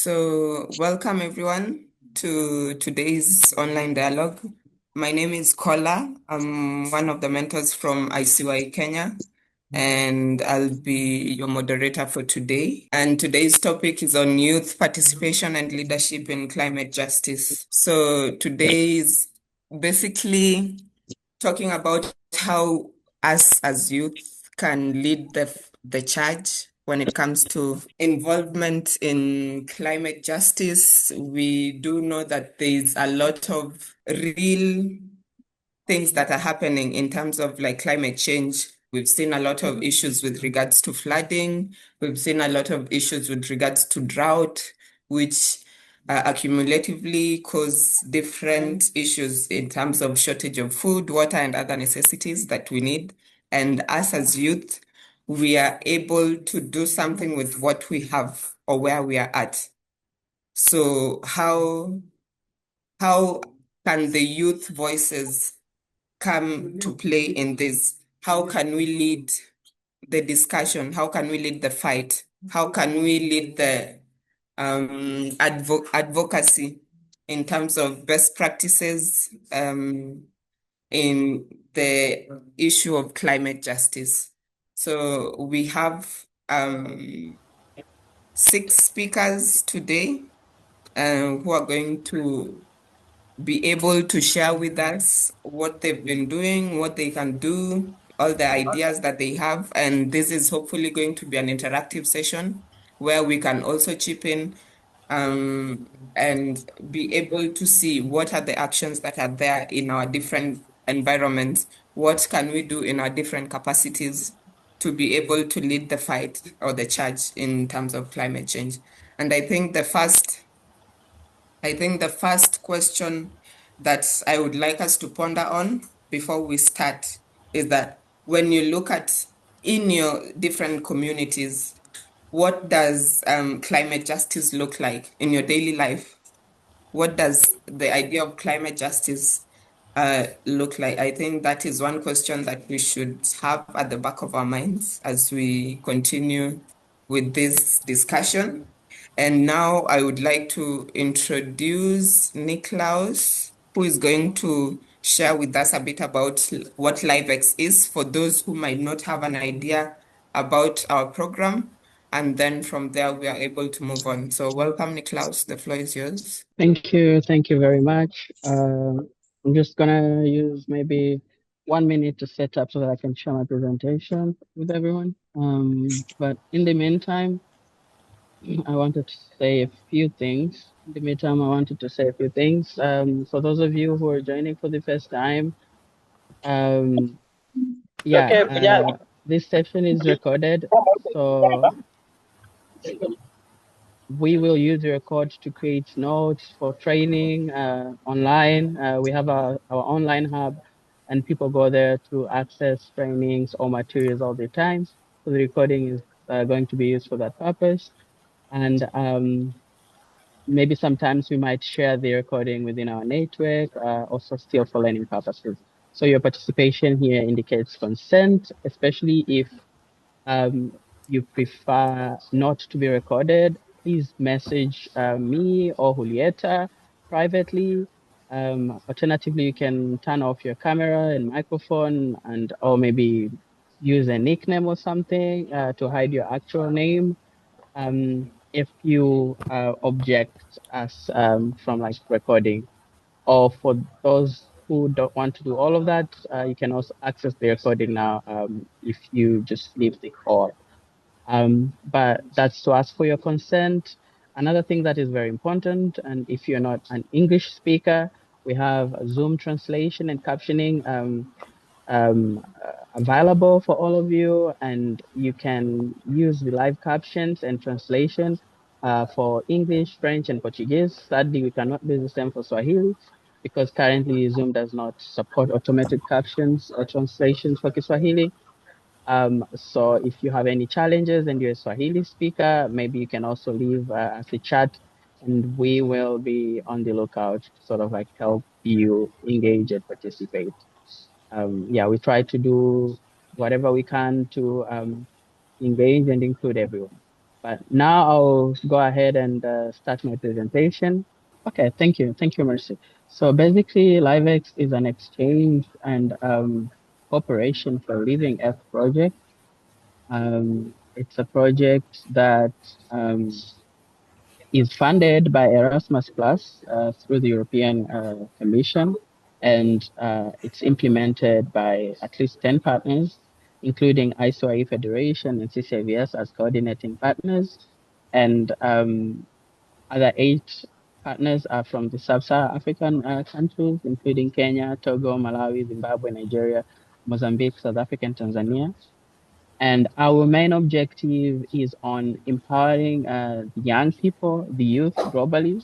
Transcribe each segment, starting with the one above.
So, welcome everyone to today's online dialogue. My name is Kola. I'm one of the mentors from ICY Kenya, and I'll be your moderator for today. And today's topic is on youth participation and leadership in climate justice. So, today is basically talking about how us as youth can lead the charge when it comes to involvement in climate justice. We do know that there's a lot of real things that are happening in terms of like climate change. We've seen a lot of issues with regards to flooding. We've seen a lot of issues with regards to drought, which accumulatively cause different issues in terms of shortage of food, water, and other necessities that we need. And us as youth, we are able to do something with what we have or where we are at. So how can the youth voices come to play in this? How can we lead the discussion? How can we lead the fight? How can we lead the advocacy in terms of best practices in the issue of climate justice? So we have six speakers today who are going to be able to share with us what they've been doing, what they can do, all the ideas that they have. And this is hopefully going to be an interactive session where we can also chip in and be able to see what are the actions that are there in our different environments. What can we do in our different capacities to be able to lead the fight or the charge in terms of climate change? And I think the first question that I would like us to ponder on before we start is that when you look at in your different communities, what does climate justice look like in your daily life? What does the idea of climate justice look like? I think that is one question that we should have at the back of our minds as we continue with this discussion. And now I would like to introduce Niklaus, who is going to share with us a bit about what LiveX is for those who might not have an idea about our program. And then from there, we are able to move on. So welcome, Niklaus. The floor is yours. Thank you very much. I'm just gonna use maybe 1 minute to set up so that I can share my presentation with everyone. But in the meantime, I wanted to say a few things. In the meantime, I wanted to say a few things. For those of you who are joining for the first time, um, Okay, yeah. this session is recorded, so we will use the record to create notes for training online. We have our online hub, and people go there to access trainings or materials all the time. So the recording is going to be used for that purpose. And maybe sometimes we might share the recording within our network, also still for learning purposes. So your participation here indicates consent, especially if you prefer not to be recorded, please message me or Julieta privately. Alternatively, you can turn off your camera and microphone, and or maybe use a nickname or something to hide your actual name. If you object us from like recording, or for those who don't want to do all of that, you can also access the recording now if you just leave the call. But that's to ask for your consent. Another thing that is very important, and if you're not an English speaker, we have Zoom translation and captioning available for all of you, and you can use the live captions and translation for English, French, and Portuguese. Sadly, we cannot do the same for Swahili because currently Zoom does not support automated captions or translations for Kiswahili. So if you have any challenges and you're a Swahili speaker, maybe you can also leave us a chat and we will be on the lookout to sort of like help you engage and participate. Yeah, we try to do whatever we can to engage and include everyone. But now I'll go ahead and start my presentation. Okay, thank you, Mercy. So basically, LiveX is an exchange and cooperation for Living Earth project. It's a project that um, is funded by Erasmus Plus through the European Commission, and it's implemented by at least 10 partners, including ISOE Federation and CCIVS as coordinating partners. And other 8 partners are from the sub-Saharan African countries, including Kenya, Togo, Malawi, Zimbabwe, Nigeria, Mozambique, South Africa, and Tanzania. And our main objective is on empowering the young people, the youth globally,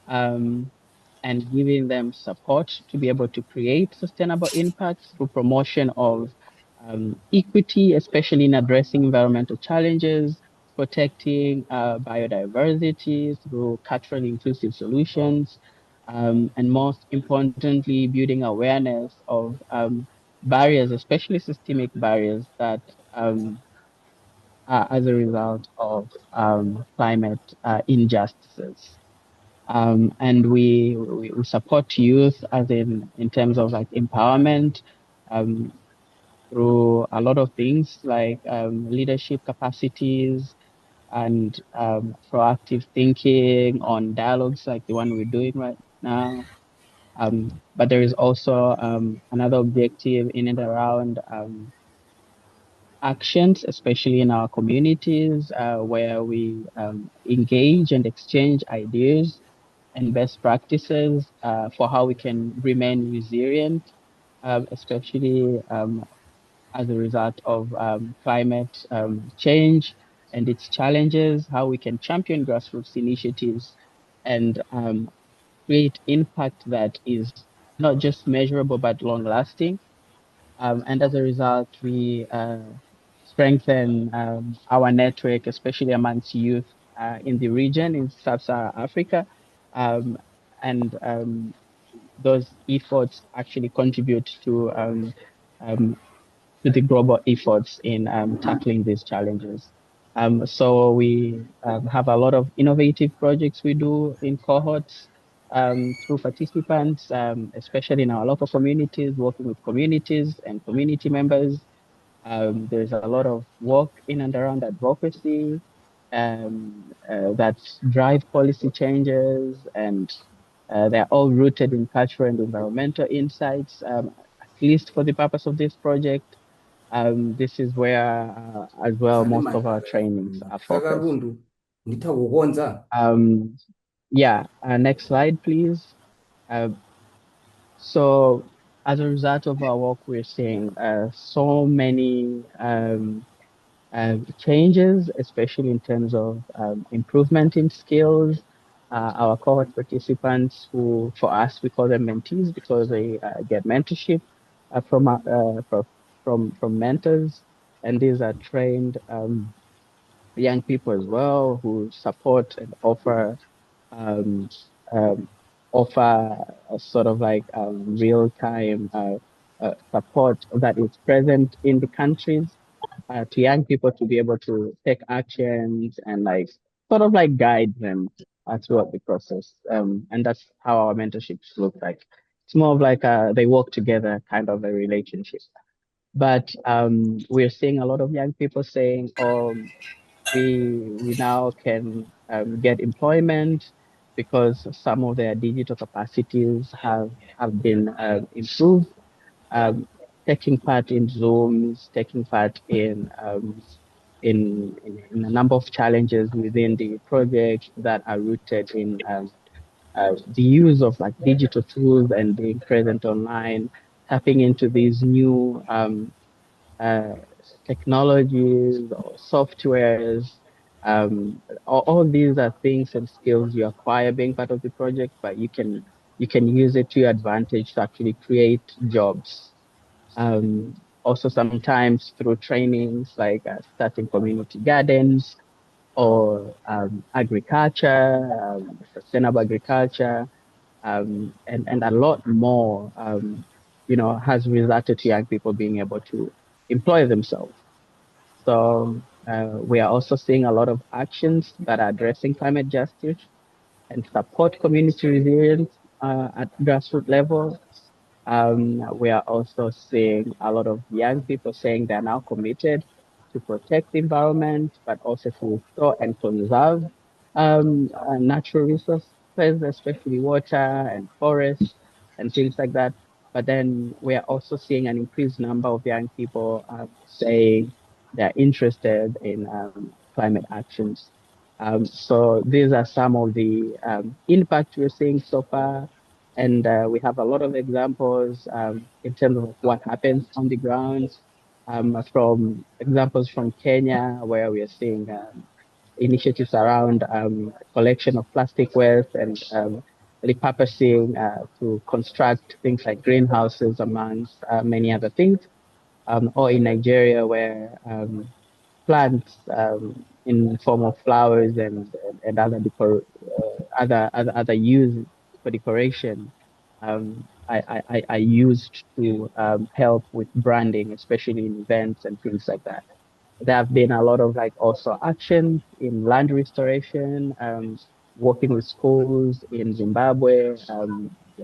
um, and giving them support to be able to create sustainable impact through promotion of equity, especially in addressing environmental challenges, protecting biodiversity through culturally inclusive solutions, and most importantly, building awareness of barriers, especially systemic barriers that are as a result of climate injustices. And we support youth as in terms of like empowerment um, through a lot of things like leadership capacities and proactive thinking on dialogues like the one we're doing right now. But there is also another objective in and around actions, especially in our communities, where we engage and exchange ideas and best practices for how we can remain resilient, especially as a result of climate change and its challenges, how we can champion grassroots initiatives and create impact that is not just measurable but long lasting. And as a result, we strengthen our network, especially amongst youth in the region in sub-Saharan Africa. Um, and those efforts actually contribute um, to the global efforts in tackling these challenges. So we have a lot of innovative projects we do in cohorts through participants, especially in our local communities, working with communities and community members. There's a lot of work in and around advocacy that drive policy changes, and they're all rooted in cultural and environmental insights, at least for the purpose of this project. This is where, as well, most of our trainings are focused. Um, yeah, next slide, please. Uh, so, as a result of our work, we're seeing so many changes, especially in terms of improvement in skills. Our cohort participants, who for us we call them mentees because they get mentorship from mentors, and these are trained young people as well who support and um, um, offer a sort of like real time support that is present in the countries to young people to be able to take actions and like sort of like guide them throughout the process. And that's how our mentorships look like. It's more of like they work together kind of a relationship. But we're seeing a lot of young people saying, we now can get employment because some of their digital capacities have been improved. Um, Taking part in Zooms, taking part in a number of challenges within the project that are rooted in the use of like digital tools and being present online, tapping into these new uh, technologies or softwares. All these are things and skills you acquire being part of the project, but you can use it to your advantage to actually create jobs. Also, sometimes through trainings like starting community gardens or agriculture, sustainable agriculture, and a lot more, has resulted to young people being able to employ themselves. So, We are also seeing a lot of actions that are addressing climate justice and support community resilience at grassroots level. We are also seeing a lot of young people saying they're now committed to protect the environment, but also to restore and conserve natural resources, especially water and forests and things like that. But then we are also seeing an increased number of young people saying they're interested in climate actions. So these are some of the impacts we're seeing so far, and we have a lot of examples in terms of what happens on the ground. From examples from Kenya, where we are seeing initiatives around collection of plastic waste and repurposing to construct things like greenhouses, amongst many other things. Or in Nigeria, where plants in form of flowers and other other use for decoration I used to help with branding, especially in events and things like that. There have been a lot of like also action in land restoration, working with schools in Zimbabwe. I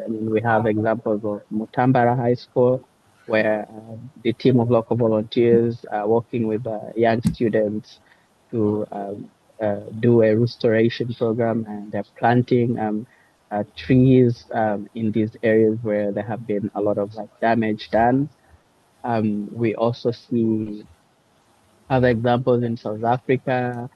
mean, we have examples of Mutambara High School, where the team of local volunteers are working with young students to do a restoration program, and they're planting trees in these areas where there have been a lot of like damage done. We also see other examples in South Africa,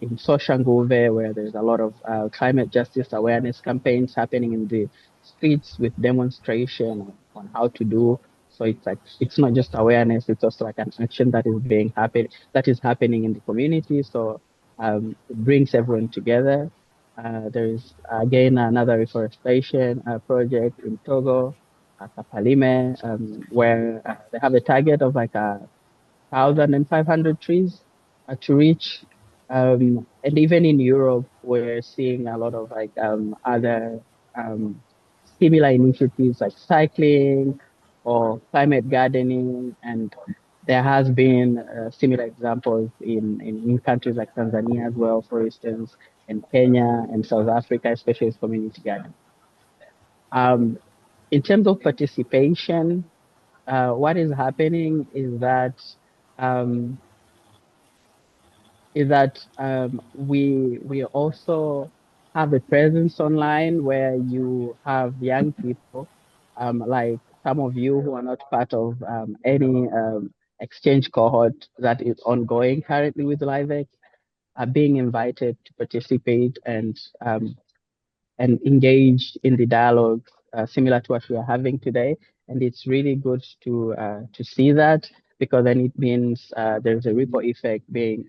in Soshanguve, where there's a lot of climate justice awareness campaigns happening in the streets with demonstration on how to do. So it's like it's not just awareness; it's also like an action that is that is happening in the community. So it brings everyone together. There is again another reforestation project in Togo, Kapalime, where they have a target of like a 1,500 trees to reach. And even in Europe, we're seeing a lot of like other um, similar initiatives like cycling or climate gardening. And there has been similar examples in countries like Tanzania as well, for instance, and Kenya and South Africa, especially with community gardening. Um, in terms of participation, what is happening um, is that we also have a presence online where you have young people, like some of you who are not part of any exchange cohort that is ongoing currently with LiveX, are being invited to participate and engage in the dialogue similar to what we are having today. And it's really good to see that, because then it means there's a ripple effect being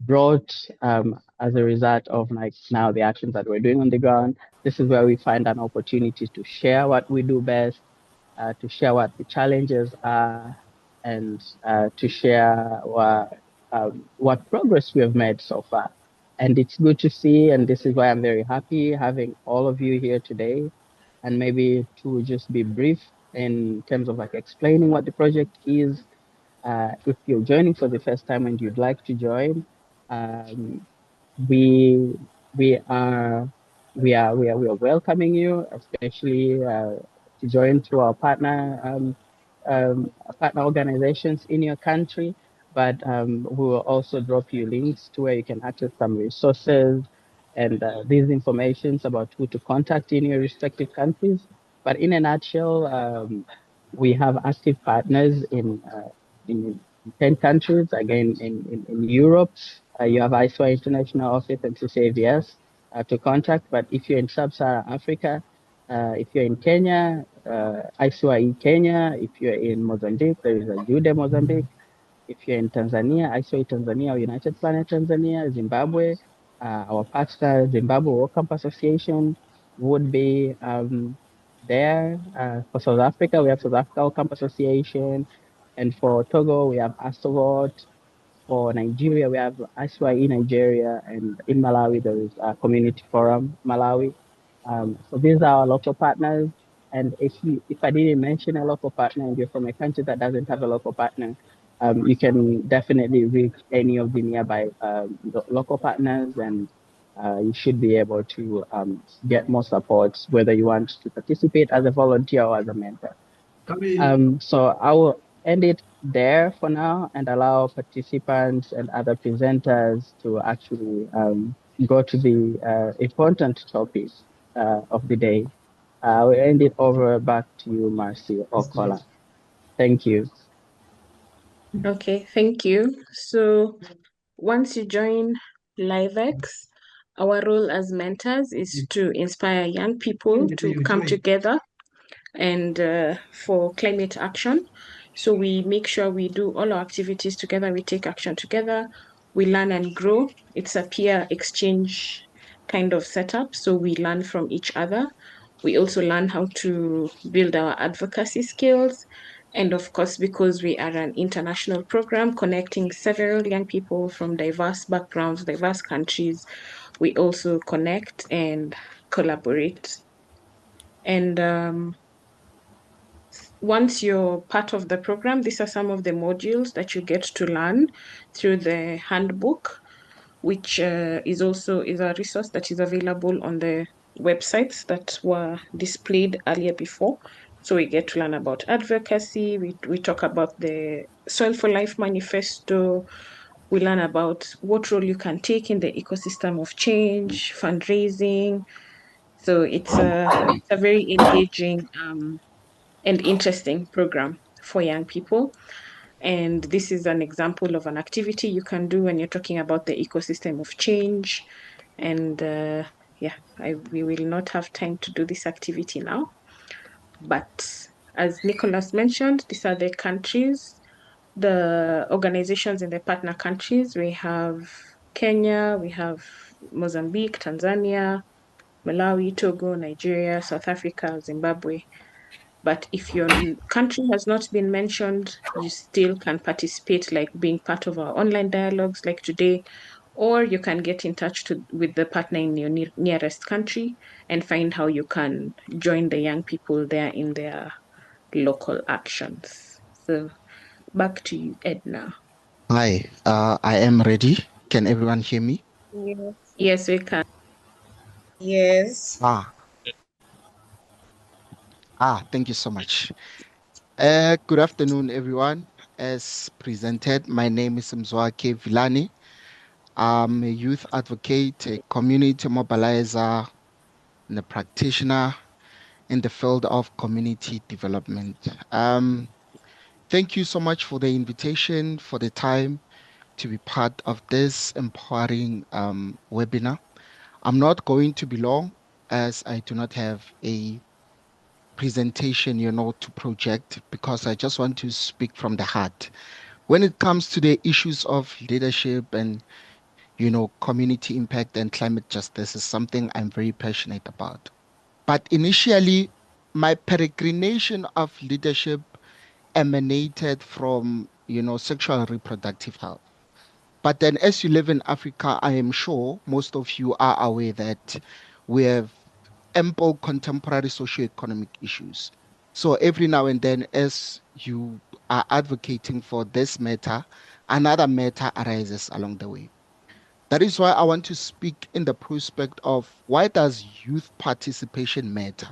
brought as a result of like now the actions that we're doing on the ground. This is where we find an opportunity to share what we do best, to share what the challenges are, and to share what progress we have made so far. And it's good to see, and this is why I'm very happy having all of you here today. And maybe to just be brief in terms of like explaining what the project is, if you're joining for the first time and you'd like to join, um, we we are welcoming you, especially to join through our partner organizations in your country. But we will also drop you links to where you can access some resources and these informations about who to contact in your respective countries. But in a nutshell, we have active partners in 10 countries, again, in Europe. You have ISWA International Office and CCIVS to contact. But if you're in Sub-Saharan Africa, if you're in Kenya, ISWA Kenya. If you're in Mozambique, there is a Jude Mozambique. If you're in Tanzania, ISWA Tanzania or United Planet Tanzania. Zimbabwe, our partner, Zimbabwe World Camp Association, would be there. For South Africa, we have South Africa World Camp Association. And for Togo, we have Astrovot. For Nigeria, we have ISWAE Nigeria, and in Malawi, there is a Community Forum Malawi. So these are our local partners. And if I didn't mention a local partner and you're from a country that doesn't have a local partner, You can definitely reach any of the nearby local partners, and you should be able to get more support, whether you want to participate as a volunteer or as a mentor. So I will end it there for now and allow participants and other presenters to actually go to the important topic of the day. I will end it over back to you, Marcy or Kola. Thank you. Okay, thank you. So once you join LiveX, our role as mentors is to inspire young people to come together and for climate action. So we make sure we do all our activities together, we take action together, we learn and grow. It's a peer exchange kind of setup. So we learn from each other. We also learn how to build our advocacy skills. And of course, because we are an international program connecting several young people from diverse backgrounds, diverse countries, we also connect and collaborate. And once you're part of the program, these are some of the modules that you get to learn through the handbook, which is a resource that is available on the websites that were displayed earlier before. So we get to learn about advocacy. We talk about the Soil for Life manifesto. We learn about what role you can take in the ecosystem of change, fundraising. So it's a very engaging and interesting program for young people. And this is an example of an activity you can do when you're talking about the ecosystem of change. And yeah, we will not have time to do this activity now. But as Nicholas mentioned, these are the countries, the organizations in the partner countries. We have Kenya, we have Mozambique, Tanzania, Malawi, Togo, Nigeria, South Africa, Zimbabwe. But if your country has not been mentioned, you still can participate, like being part of our online dialogues like today, or you can get in touch with the partner in your nearest country and find how you can join the young people there in their local actions. So back to you, Edna. Hi, I am ready. Can everyone hear me? Yes. Yes, we can. Yes. Ah, thank you so much. Good afternoon, everyone. As presented, my name is Mzwake Vilani. I'm a youth advocate, a community mobilizer, and a practitioner in the field of community development. Thank you so much for the invitation, for the time to be part of this empowering webinar. I'm not going to be long as I do not have a presentation, to project because I just want to speak from the heart. When it comes to the issues of leadership and, community impact and climate justice is something I'm very passionate about. But initially, my peregrination of leadership emanated from, sexual and reproductive health. But then, as you live in Africa, I am sure most of you are aware that we have ample contemporary socioeconomic issues. So every now and then, as you are advocating for this matter, another matter arises along the way. That is why I want to speak in the prospect of why does youth participation matter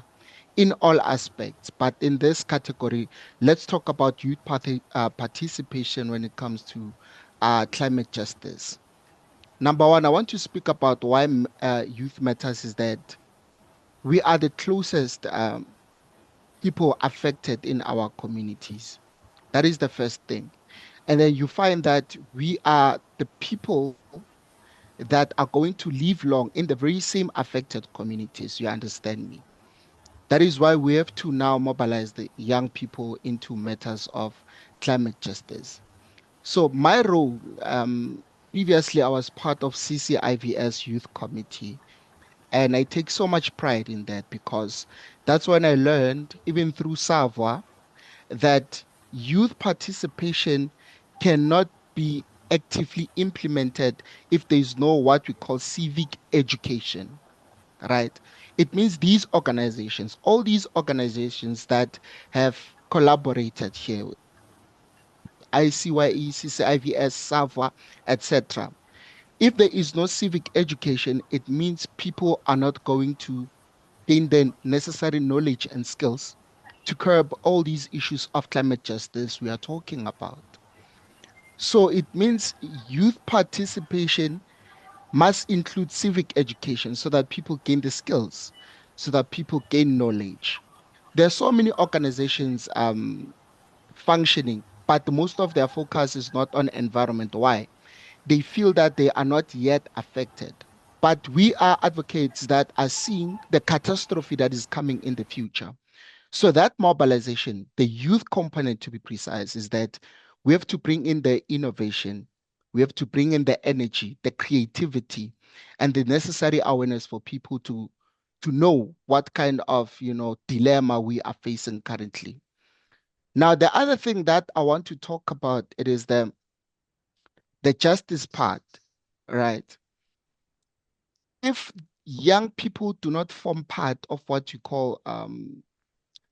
in all aspects. But in this category, let's talk about youth participation when it comes to climate justice. Number one, I want to speak about why youth matters is that we are the closest people affected in our communities. That is the first thing. And then you find that we are the people that are going to live long in the very same affected communities. You understand me? That is why we have to now mobilize the young people into matters of climate justice. So my role, previously I was part of CCIVS Youth Committee, and I take so much pride in that because that's when I learned, even through Savoir, that youth participation cannot be actively implemented if there is no what we call civic education, right? It means these organizations, all these organizations that have collaborated here, ICYE, CCIVS, SAVA, etc. If there is no civic education, it means people are not going to gain the necessary knowledge and skills to curb all these issues of climate justice we are talking about. So it means youth participation must include civic education so that people gain the skills, so that people gain knowledge. There are so many organizations functioning, but most of their focus is not on environment. Why? They feel that they are not yet affected. But we are advocates that are seeing the catastrophe that is coming in the future. So that mobilization, the youth component to be precise, is that we have to bring in the innovation, we have to bring in the energy, the creativity, and the necessary awareness for people to know what kind of dilemma we are facing currently. Now, the other thing that I want to talk about it is the justice part, right? If young people do not form part of what you call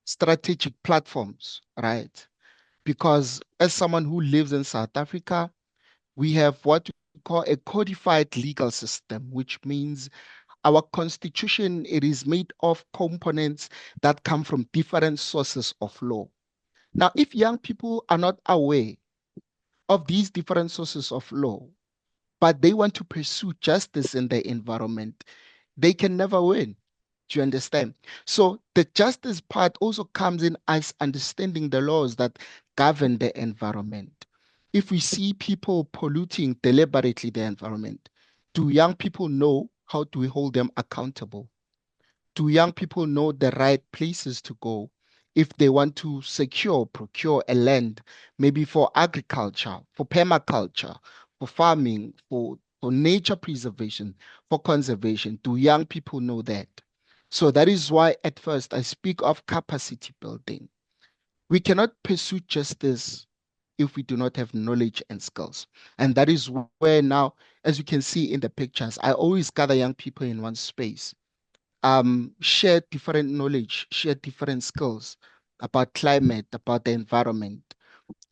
strategic platforms, right? Because as someone who lives in South Africa, we have what we call a codified legal system, which means our constitution, it is made of components that come from different sources of law. Now, if young people are not aware of these different sources of law, but they want to pursue justice in the environment, they can never win. Do you understand? So the justice part also comes in as understanding the laws that govern the environment. If we see people polluting deliberately the environment, do young people know how do we hold them accountable? Do young people know the right places to go if they want to procure a land, maybe for agriculture, for permaculture, for farming, for nature preservation, for conservation? Do young people know that? So that is why at first I speak of capacity building. We cannot pursue justice if we do not have knowledge and skills. And that is where now, as you can see in the pictures, I always gather young people in one space, share different knowledge, share different skills about climate, about the environment,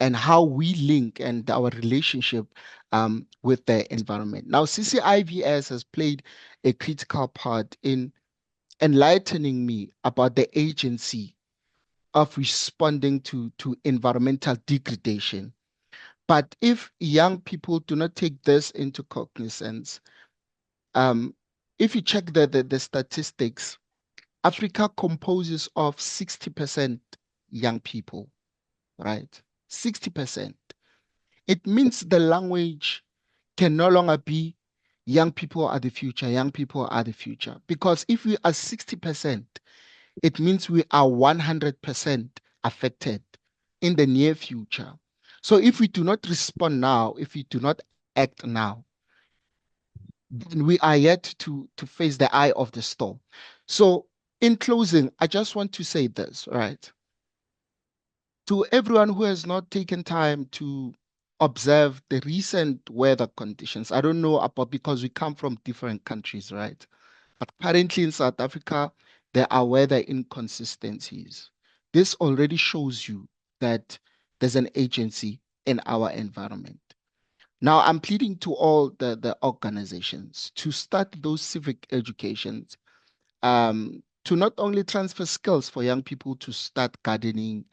and how we link and our relationship with the environment. Now, CCIVS has played a critical part in enlightening me about the agency of responding to environmental degradation. But if young people do not take this into cognizance, um, if you check the statistics, Africa composes of 60% young people, right? 60%. It means the language can no longer be young people are the future, young people are the future. Because if we are 60%, it means we are 100% affected in the near future. So if we do not respond now, if we do not act now, then we are yet to face the eye of the storm. So in closing, I just want to say this, right? To everyone who has not taken time to observe the recent weather conditions, I don't know about because we come from different countries, right? But currently in South Africa, there are weather inconsistencies. This already shows you that there's an agency in our environment. Now, I'm pleading to all the organizations to start those civic educations, to not only transfer skills for young people to start gardening,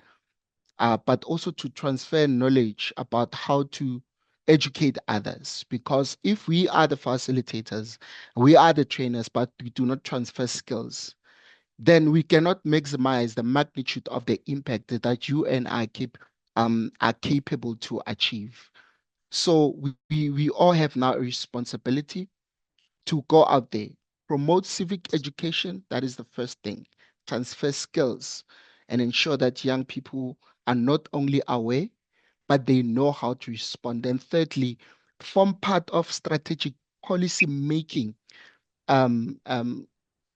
but also to transfer knowledge about how to educate others. Because if we are the facilitators, we are the trainers, but we do not transfer skills, then we cannot maximize the magnitude of the impact that you and I are capable to achieve. So we all have now a responsibility to go out there, promote civic education. That is the first thing. Transfer skills and ensure that young people are not only aware, but they know how to respond. And thirdly, form part of strategic policy making um, um,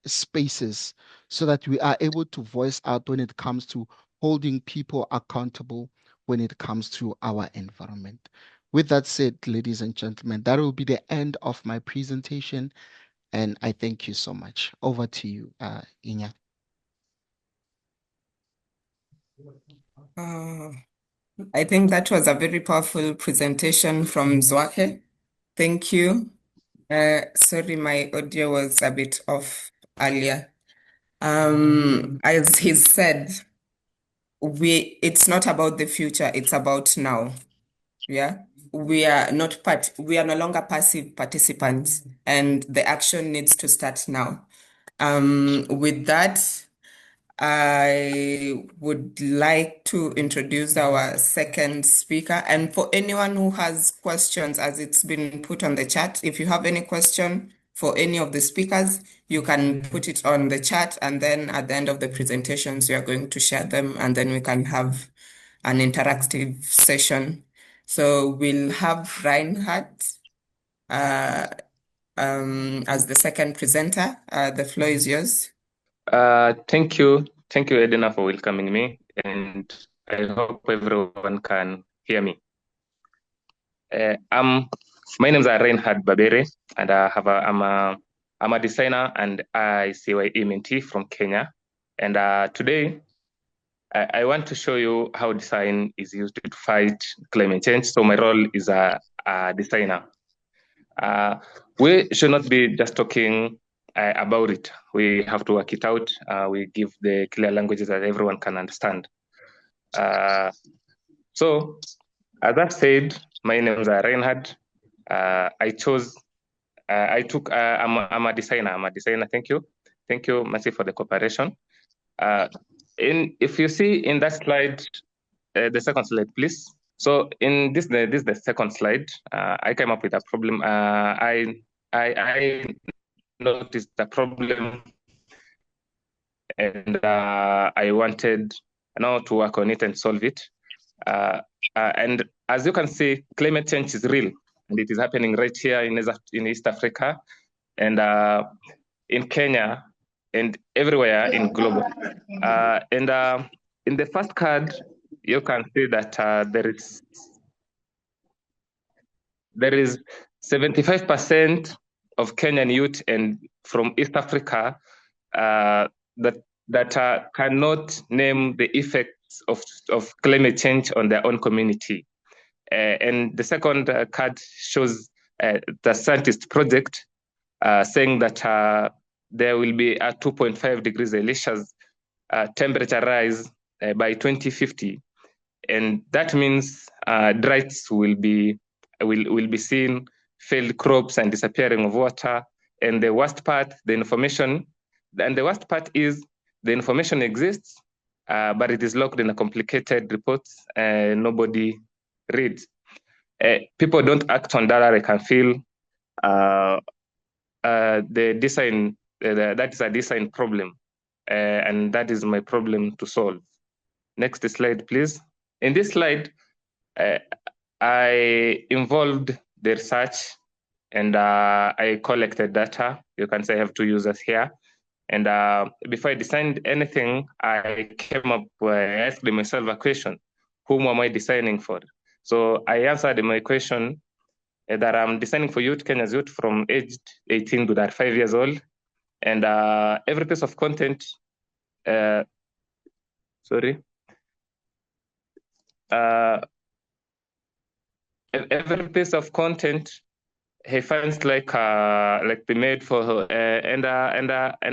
spaces so that we are able to voice out when it comes to holding people accountable when it comes to our environment. With that said, ladies and gentlemen, that will be the end of my presentation. And I thank you so much. Over to you, Inya. Uh, I think that was a very powerful presentation from Zwake. Thank you. Sorry, my audio was a bit off earlier. As he said, it's not about the future, it's about now. Yeah. We are no longer passive participants, and the action needs to start now. With that, I would like to introduce our second speaker. And for anyone who has questions, as it's been put on the chat, if you have any question for any of the speakers, you can put it on the chat. And then at the end of the presentations, we are going to share them, and then we can have an interactive session. So we'll have Reinhard as the second presenter. The floor is yours. Thank you. Thank you, Edina, for welcoming me. And I hope everyone can hear me. My name is Reinhard Babere, and I'm a designer and ICYE mentee from Kenya. And today, I want to show you how design is used to fight climate change. So my role is a designer. We should not be just talking about it. We have to work it out. We give the clear languages that everyone can understand. So, as I said, my name is Reinhard. I'm a designer. Thank you. Thank you, Mercy, for the cooperation. If you see in that slide, the second slide, please. So in this is the second slide. I came up with a problem. I noticed the problem, and I wanted to work on it and solve it. And as you can see, climate change is real, and it is happening right here in East Africa, and in Kenya, and everywhere in global. And in the first card, you can see that there is 75% of Kenyan youth and from East Africa that cannot name the effects of climate change on their own community. And the second card shows the scientist project saying that there will be a 2.5 degrees Celsius temperature rise by 2050, and that means droughts will be seen, failed crops, and disappearing of water. And the worst part is the information exists, but it is locked in a complicated reports and nobody reads. People don't act on data. I can feel the design. That is a design problem, and that is my problem to solve. Next slide, please. In this slide, I involved the research, and I collected data. You can say I have two users here. And before I designed anything, I came up with, I asked myself a question: whom am I designing for? So I answered my question that I'm designing for youth, Kenya's youth from age 18 to 5 years old. And every piece of content, every piece of content he finds like be made for her, and I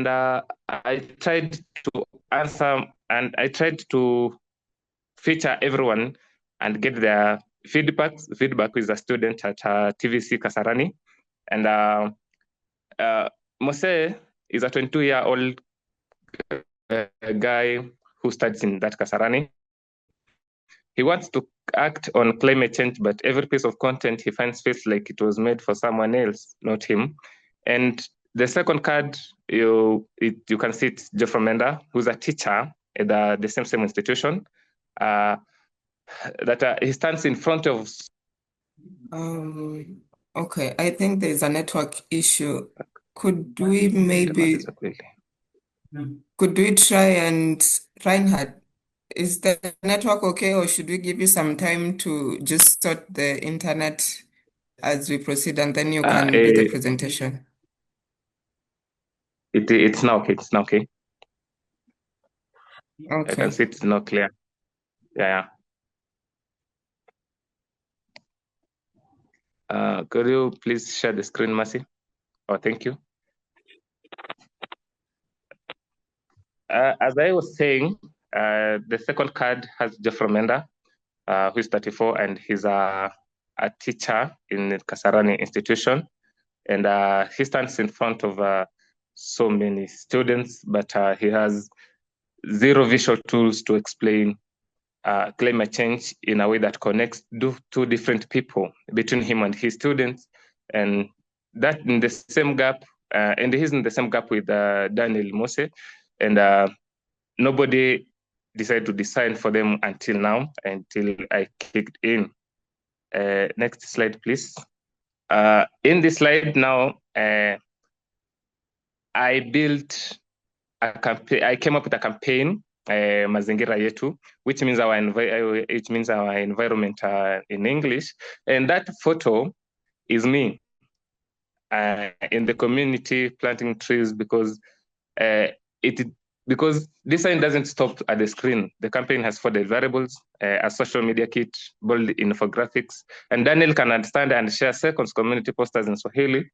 tried to answer, and I tried to feature everyone and get their feedback. Feedback with a student at TVC Kasarani, and Mose is a 22-year-old guy who studies in that Kasarani. He wants to act on climate change, but every piece of content he finds feels like it was made for someone else, not him. And the second card, you can see it's Geoffrey Menda, who's a teacher at the same institution. That he stands in front of. Okay, I think there's a network issue. Could we try and Reinhard? Is the network okay, or should we give you some time to just sort the internet as we proceed, and then you can do the presentation? It's now okay. It's now okay. Okay. I can see it's not clear. Yeah. Could you please share the screen, Mercy? Oh, thank you. As I was saying, the second card has Jeff Romenda, who is 34, and he's a teacher in Kasarani institution. And he stands in front of so many students, but he has zero visual tools to explain climate change in a way that connects two different people between him and his students. And that in the same gap, and he's in the same gap with Daniel Mose, and nobody decided to design for them until now, until I kicked in. Next slide, please. In this slide now, I built a campaign. I came up with a campaign, Mazingira Yetu, which means our environment in English. And that photo is me in the community planting trees because this sign doesn't stop at the screen. The campaign has 4 deliverables, a social media kit, bold infographics, and Daniel can understand and share seconds community posters in Swahili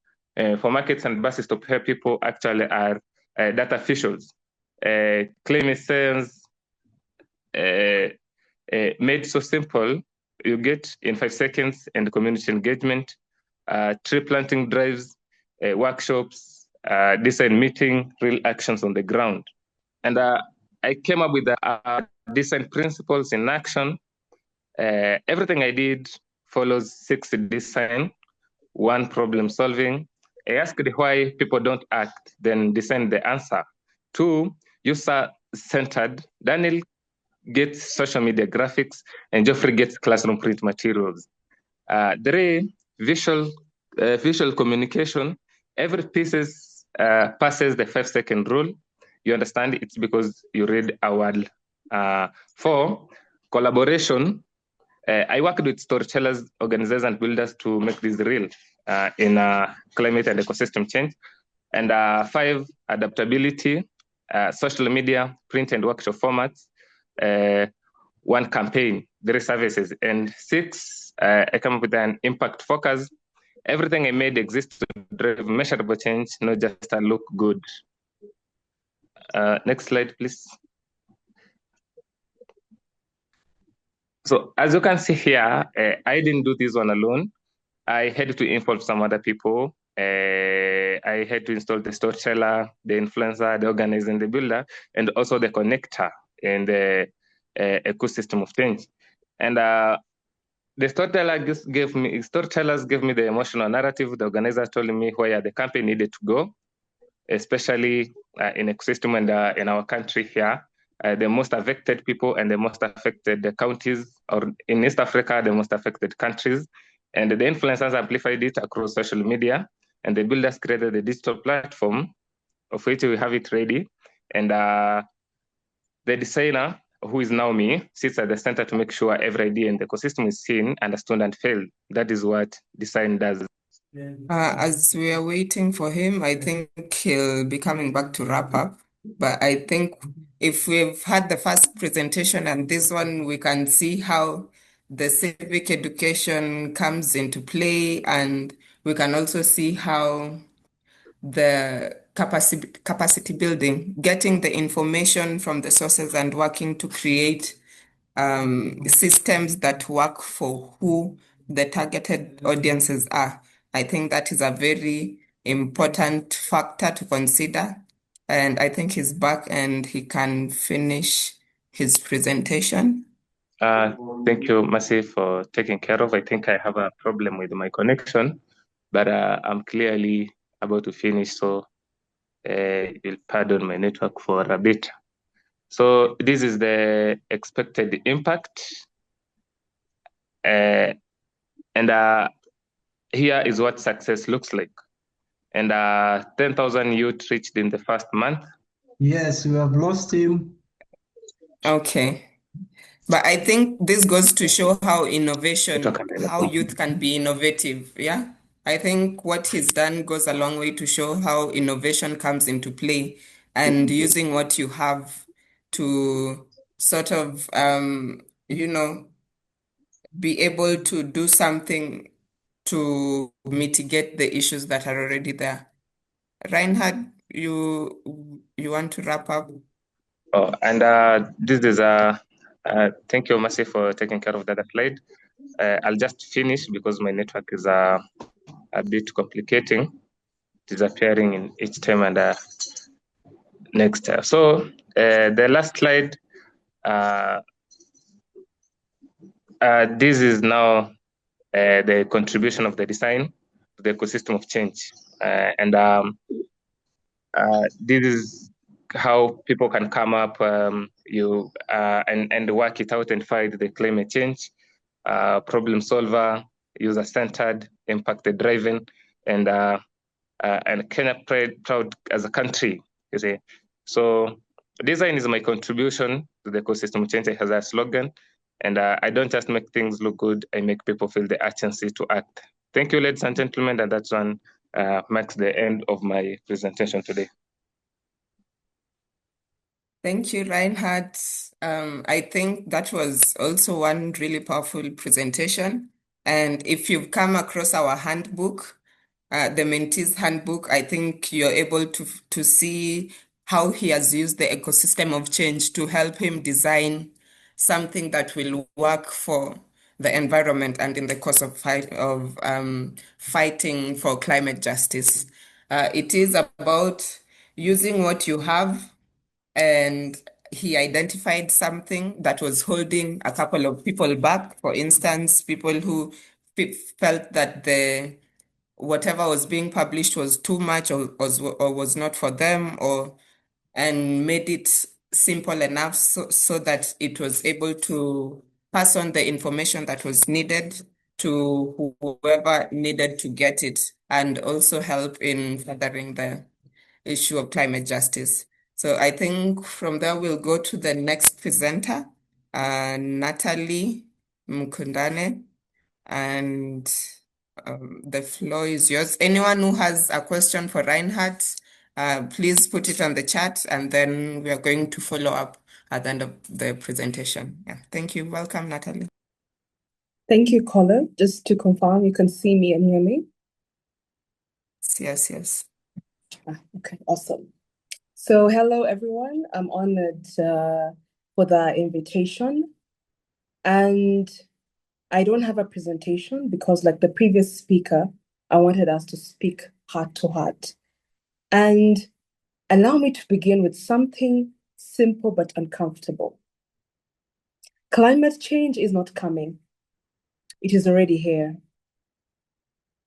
for markets and buses to help people actually are data officials. Climate science made so simple, you get in 5 seconds, and community engagement, tree planting drives, workshops, design meeting, real actions on the ground. And I came up with the design principles in action. Everything I did follows 6 design, 1 problem solving. I asked why people don't act, then design the answer. 2, user-centered. Daniel gets social media graphics, and Geoffrey gets classroom print materials. 3, visual communication. Every piece passes the 5-second rule. You understand it's because you read a word. 4, collaboration. I worked with storytellers, organizers, and builders to make this real in climate and ecosystem change. And 5, adaptability, social media, print and workshop formats, 1 campaign, 3 services, and 6, I come up with an impact focus. Everything I made exists to drive measurable change, not just a look good. Next slide, please. So as you can see here, I didn't do this one alone. I had to involve some other people. I had to install the storyteller, the influencer, the organizer, and the builder, and also the connector in the ecosystem of change. And the storytellers gave me the emotional narrative. The organizers told me where the campaign needed to go, especially in ecosystem and in our country here. The most affected people and the most affected counties, or in East Africa, the most affected countries. And the influencers amplified it across social media, and the builders created a digital platform of which we have it ready. And the designer, who is now me, sits at the center to make sure every idea in the ecosystem is seen, understood, and felt. That is what design does. As we are waiting for him, I think he'll be coming back to wrap up. But I think if we've had the first presentation and this one, we can see how the civic education comes into play, and we can also see how the capacity building, getting the information from the sources and working to create systems that work for who the targeted audiences are. I think that is a very important factor to consider. And I think he's back and he can finish his presentation. Thank you, Mercy, for taking care of. I think I have a problem with my connection, but I'm clearly about to finish, so you'll pardon my network for a bit. So this is the expected impact. And here is what success looks like. And 10,000 youth reached in the first month. Yes, we have lost him. Okay. But I think this goes to show how how youth can be innovative. Yeah. I think what he's done goes a long way to show how innovation comes into play and using what you have to sort of, be able to do something to mitigate the issues that are already there. Reinhard, you want to wrap up? Oh, and this is thank you, Mercy, for taking care of the other slide. I'll just finish because my network is a bit complicating, disappearing in each time and next. So the last slide, this is now the contribution of the design to the ecosystem of change. And this is how people can come up and work it out and fight the climate change, problem solver, user-centered, impact-driven, and Kenya proud as a country, you see. So design is my contribution to the ecosystem change. It has a slogan, and I don't just make things look good, I make people feel the urgency to act. Thank you, ladies and gentlemen, and that's one marks the end of my presentation today. Thank you, Reinhard. I think that was also one really powerful presentation. And if you've come across our handbook, the Mentee's handbook, I think you're able to see how he has used the ecosystem of change to help him design something that will work for the environment and in the cause of fighting for climate justice. It is about using what you have, and he identified something that was holding a couple of people back. For instance, people who felt that whatever was being published was too much or was not for them, and made it simple enough so that it was able to pass on the information that was needed to whoever needed to get it, and also help in furthering the issue of climate justice. So I think from there we'll go to the next presenter, Natalie Mkundane, and the floor is yours. Anyone who has a question for Reinhard, please put it on the chat, and then we are going to follow up at the end of the presentation. Yeah, thank you. Welcome, Natalie. Thank you, Colin. Just to confirm, you can see me and hear me? Yes. Okay, awesome. So hello, everyone. I'm honored for the invitation. And I don't have a presentation because, like the previous speaker, I wanted us to speak heart to heart. And allow me to begin with something simple but uncomfortable. Climate change is not coming. It is already here.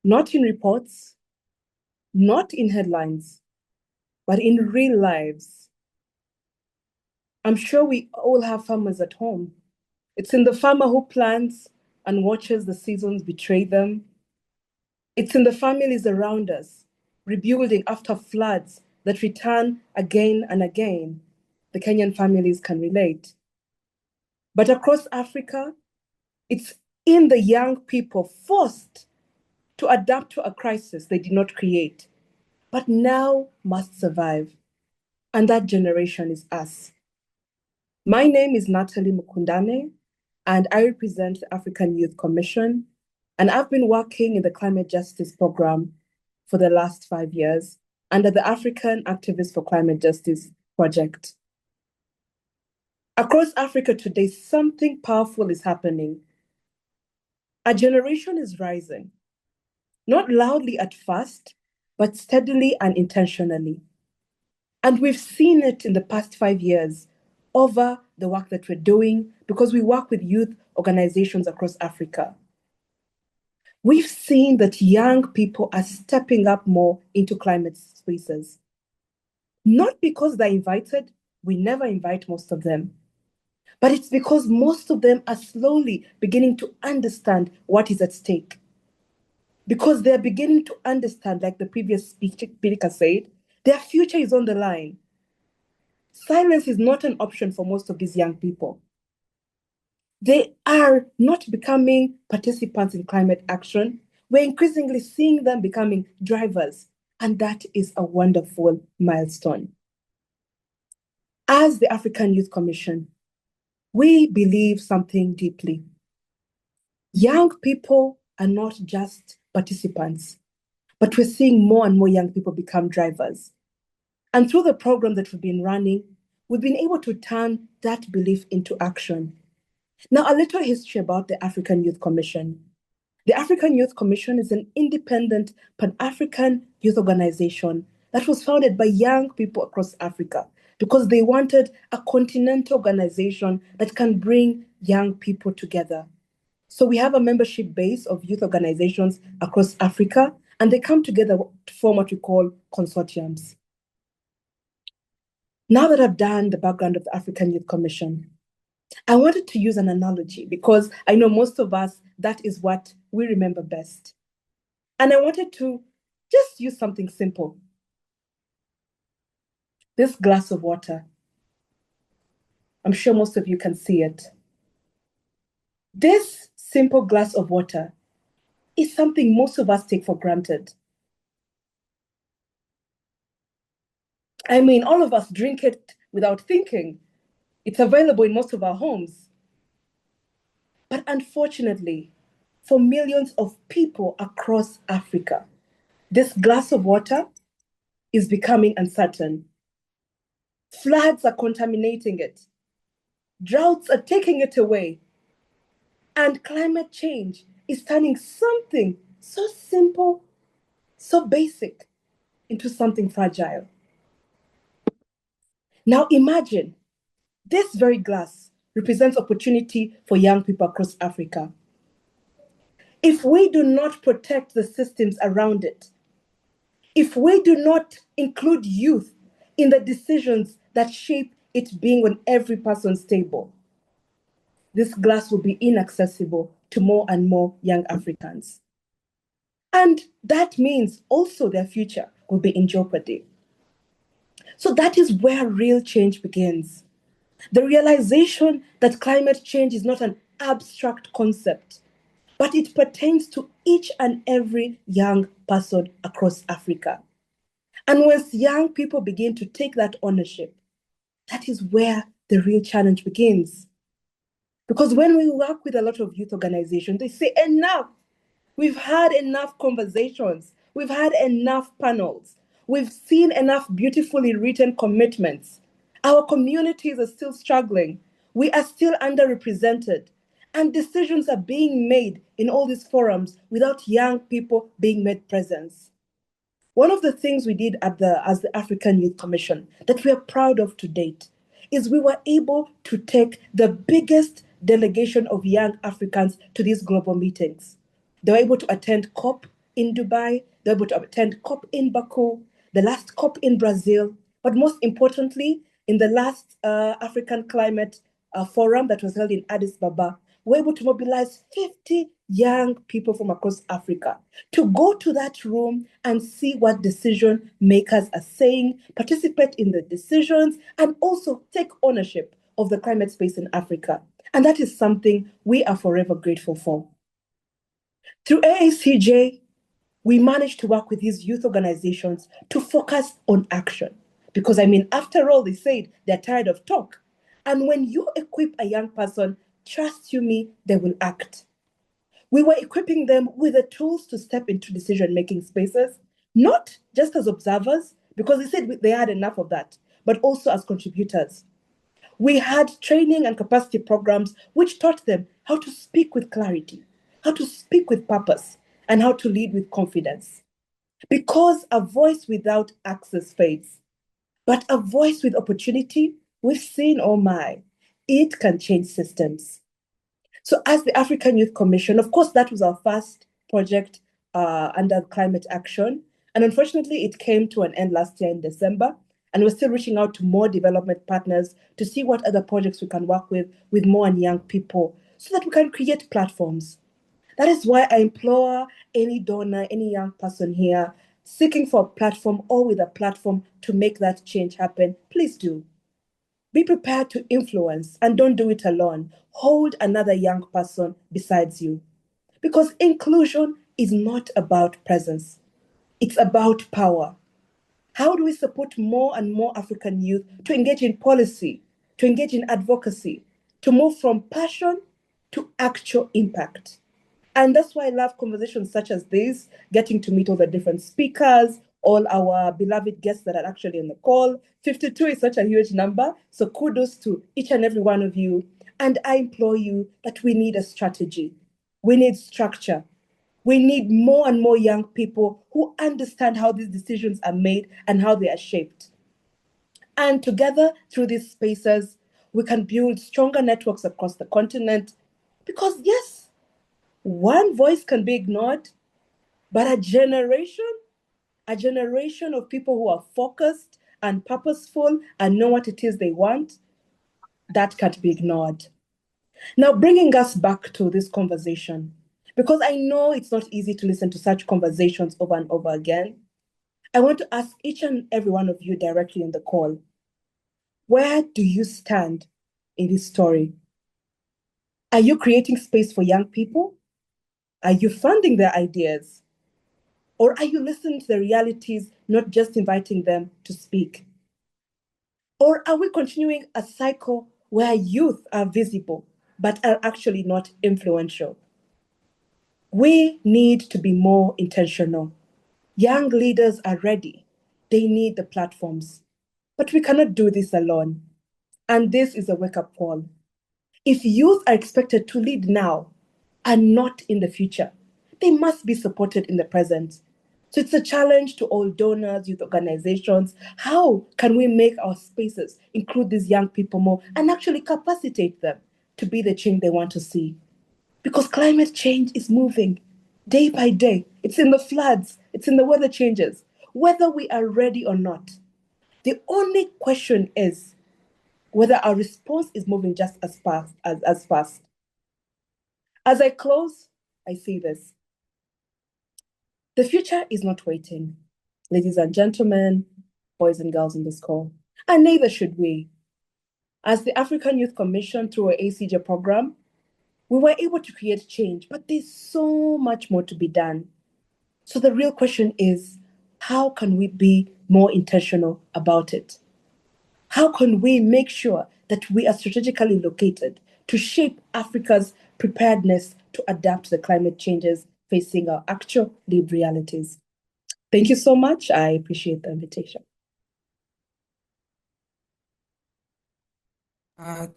Not in reports, not in headlines, but in real lives. I'm sure we all have farmers at home. It's in the farmer who plants and watches the seasons betray them. It's in the families around us, rebuilding after floods that return again and again. The Kenyan families can relate. But across Africa, it's in the young people forced to adapt to a crisis they did not create, but now must survive. And that generation is us. My name is Natalie Mkundane, and I represent the African Youth Commission, and I've been working in the climate justice program for the last 5 years under the African Activists for Climate Justice project. Across Africa today, something powerful is happening. A generation is rising, not loudly at first, but steadily and intentionally. And we've seen it in the past 5 years over the work that we're doing because we work with youth organizations across Africa. We've seen that young people are stepping up more into climate spaces. Not because they're invited, we never invite most of them, but it's because most of them are slowly beginning to understand what is at stake. Because they're beginning to understand, like the previous speaker said, their future is on the line. Silence is not an option for most of these young people. They are not becoming participants in climate action. We're increasingly seeing them becoming drivers, and that is a wonderful milestone. As the African Youth Commission, we believe something deeply. Young people are not just participants, but we're seeing more and more young people become drivers. And through the program that we've been running, we've been able to turn that belief into action. Now, a little history about the African Youth Commission. The African Youth Commission is an independent Pan-African youth organization that was founded by young people across Africa because they wanted a continental organization that can bring young people together. So we have a membership base of youth organizations across Africa, and they come together to form what we call consortiums. Now that I've done the background of the African Youth Commission, I wanted to use an analogy because I know most of us, that is what we remember best. And I wanted to just use something simple. This glass of water. I'm sure most of you can see it. This simple glass of water is something most of us take for granted. I mean, all of us drink it without thinking. It's available in most of our homes. But unfortunately, for millions of people across Africa, this glass of water is becoming uncertain. Floods are contaminating it. Droughts are taking it away. And climate change is turning something so simple, so basic, into something fragile. Now imagine this very glass represents opportunity for young people across Africa. If we do not protect the systems around it, if we do not include youth in the decisions that shape it being on every person's table, this glass will be inaccessible to more and more young Africans. And that means also their future will be in jeopardy. So that is where real change begins. The realization that climate change is not an abstract concept, but it pertains to each and every young person across Africa. And once young people begin to take that ownership, that is where the real challenge begins. Because when we work with a lot of youth organizations, they say, enough. We've had enough conversations. We've had enough panels. We've seen enough beautifully written commitments. Our communities are still struggling. We are still underrepresented. And decisions are being made in all these forums without young people being made present. One of the things we did as the African Youth Commission that we are proud of to date is we were able to take the biggest delegation of young Africans to these global meetings. They were able to attend COP in Dubai, they were able to attend COP in Baku, the last COP in Brazil, but most importantly, in the last African Climate Forum that was held in Addis Ababa, we were able to mobilize 50 young people from across Africa to go to that room and see what decision makers are saying, participate in the decisions, and also take ownership of the climate space in Africa. And that is something we are forever grateful for. Through AACJ, we managed to work with these youth organizations to focus on action. Because, I mean, after all, they said they're tired of talk. And when you equip a young person, trust you me, they will act. We were equipping them with the tools to step into decision-making spaces, not just as observers, because they said they had enough of that, but also as contributors. We had training and capacity programs which taught them how to speak with clarity, how to speak with purpose, and how to lead with confidence. Because a voice without access fades, but a voice with opportunity, we've seen, oh my, it can change systems. So as the African Youth Commission, of course, that was our first project under climate action. And unfortunately, it came to an end last year in December. And we're still reaching out to more development partners to see what other projects we can work with more and young people so that we can create platforms. That is why I implore any donor, any young person here seeking for a platform or with a platform to make that change happen, please do. Be prepared to influence and don't do it alone. Hold another young person besides you. Because inclusion is not about presence, it's about power. How do we support more and more African youth to engage in policy, to engage in advocacy, to move from passion to actual impact? And that's why I love conversations such as this, getting to meet all the different speakers, all our beloved guests that are actually on the call. 52 is such a huge number. So kudos to each and every one of you. And I implore you that we need a strategy. We need structure. We need more and more young people who understand how these decisions are made and how they are shaped. And together, through these spaces, we can build stronger networks across the continent. Because, yes, one voice can be ignored, but a generation of people who are focused and purposeful and know what it is they want, that can't be ignored. Now, bringing us back to this conversation, because I know it's not easy to listen to such conversations over and over again, I want to ask each and every one of you directly in the call, where do you stand in this story? Are you creating space for young people? Are you funding their ideas? Or are you listening to the realities, not just inviting them to speak? Or are we continuing a cycle where youth are visible but are actually not influential? We need to be more intentional. Young leaders are ready. They need the platforms. But we cannot do this alone. And this is a wake-up call. If youth are expected to lead now and not in the future, they must be supported in the present. So it's a challenge to all donors, youth organizations. How can we make our spaces include these young people more and actually capacitate them to be the change they want to see? Because climate change is moving day by day. It's in the floods, it's in the weather changes, whether we are ready or not. The only question is whether our response is moving just as fast. As I close, I see this. The future is not waiting, ladies and gentlemen, boys and girls in this call, and neither should we. As the African Youth Commission through our ACJ program, we were able to create change, but there's so much more to be done. So the real question is, how can we be more intentional about it? How can we make sure that we are strategically located to shape Africa's preparedness to adapt to the climate changes facing our actual lived realities? Thank you so much. I appreciate the invitation.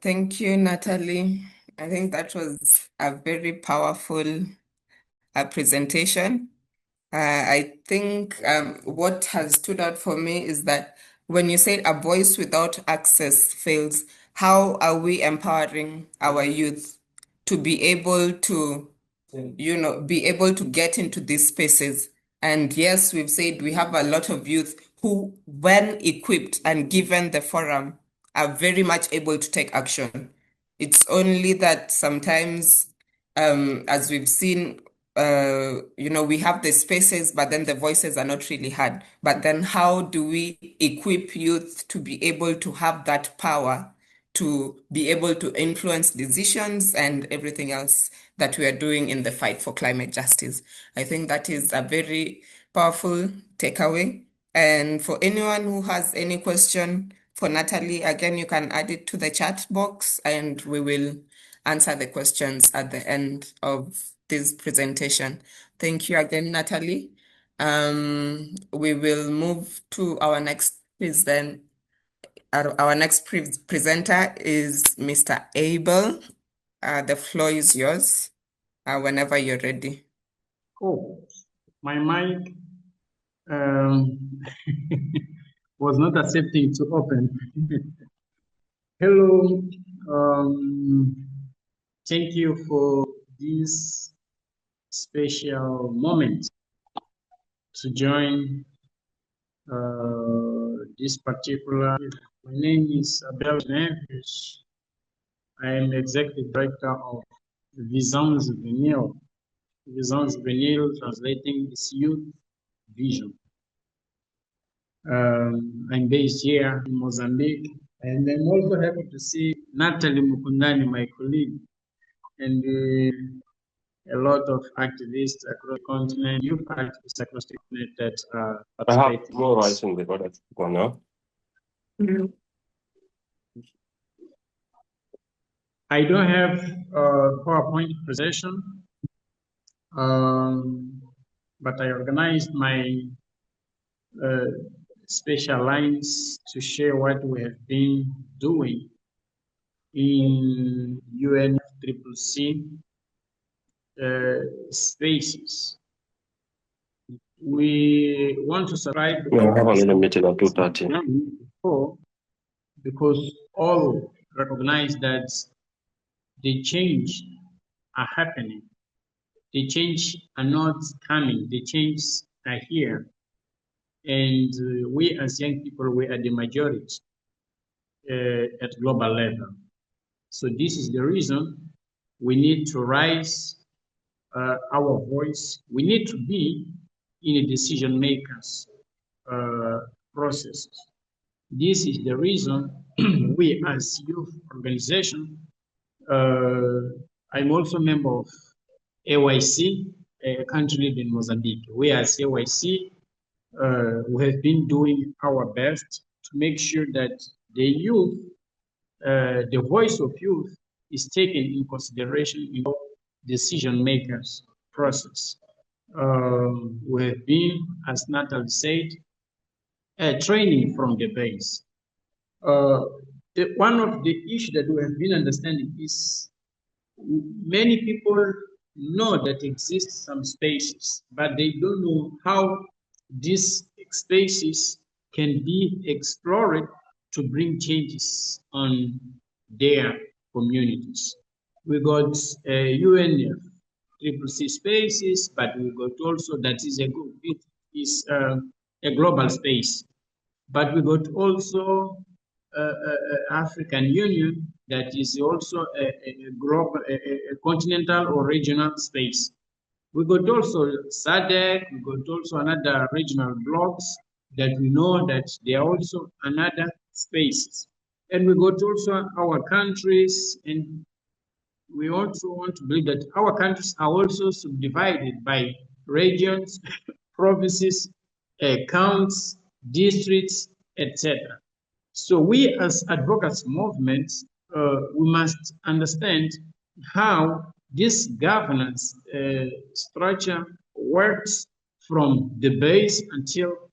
Thank you, Natalie. I think that was a very powerful presentation. I think what has stood out for me is that when you say a voice without access fails, how are we empowering our youth to be able to, be able to get into these spaces? And yes, we've said we have a lot of youth who, when equipped and given the forum, are very much able to take action. It's only that sometimes, as we've seen, we have the spaces, but then the voices are not really heard. But then how do we equip youth to be able to have that power to be able to influence decisions and everything else that we are doing in the fight for climate justice? I think that is a very powerful takeaway. And for anyone who has any question for Natalie, again, you can add it to the chat box and we will answer the questions at the end of this presentation. Thank you again, Natalie. We will move to our next presenter. Our next presenter is Mr. Abel. The floor is yours whenever you're ready. Oh, my mic was not accepting to open. Hello, thank you for this special moment to join this particular. My name is Abel Neves. I am executive director of Visões Juvenil. Visões Juvenil translating is youth vision. I'm based here in Mozambique, and I'm also happy to see Natalie Mukundani, my colleague, and a lot of activists across the continent, youth activists across the continent that are participating. More rights in the product now. I don't have a PowerPoint presentation, But I organized my special lines to share what we have been doing in UNFCCC spaces. We want to subscribe We have another meeting at 2:30. because all recognize that the change are happening. The change are not coming. The changes are here. And we as young people, we are the majority at global level. So this is the reason we need to raise our voice. We need to be in a decision makers process. This is the reason we as youth organization, I'm also a member of AYC, a country in Mozambique. We as AYC, we have been doing our best to make sure that the youth, the voice of youth is taken in consideration in decision makers process. We have been, as Natal said, training from the base. One of the issues that we have been understanding is many people know that exist some spaces, but they don't know how these spaces can be explored to bring changes on their communities. We got UNFCCC spaces, but we got also that is a global space. But we got also African Union that is also a global, a continental or regional space. We got also SADC, we got also another regional blocks that we know that they are also another spaces. And we got also our countries, and we also want to believe that our countries are also subdivided by regions, provinces, counties, districts, etc. So we as advocacy movements, we must understand how this governance structure works from the base until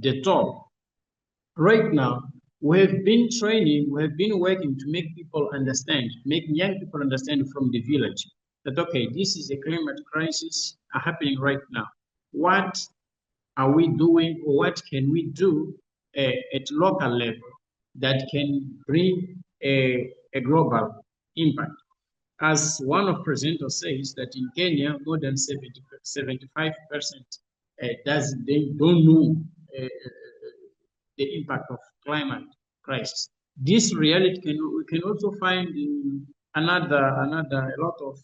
the top. Right now, we have been training, we have been working to make people understand, make young people understand from the village that, okay, this is a climate crisis happening right now. What are we doing, or what can we do at local level that can bring a global impact? As one of presenters says that in Kenya, more than 75% they don't know the impact of climate crisis. This reality we can also find in a lot of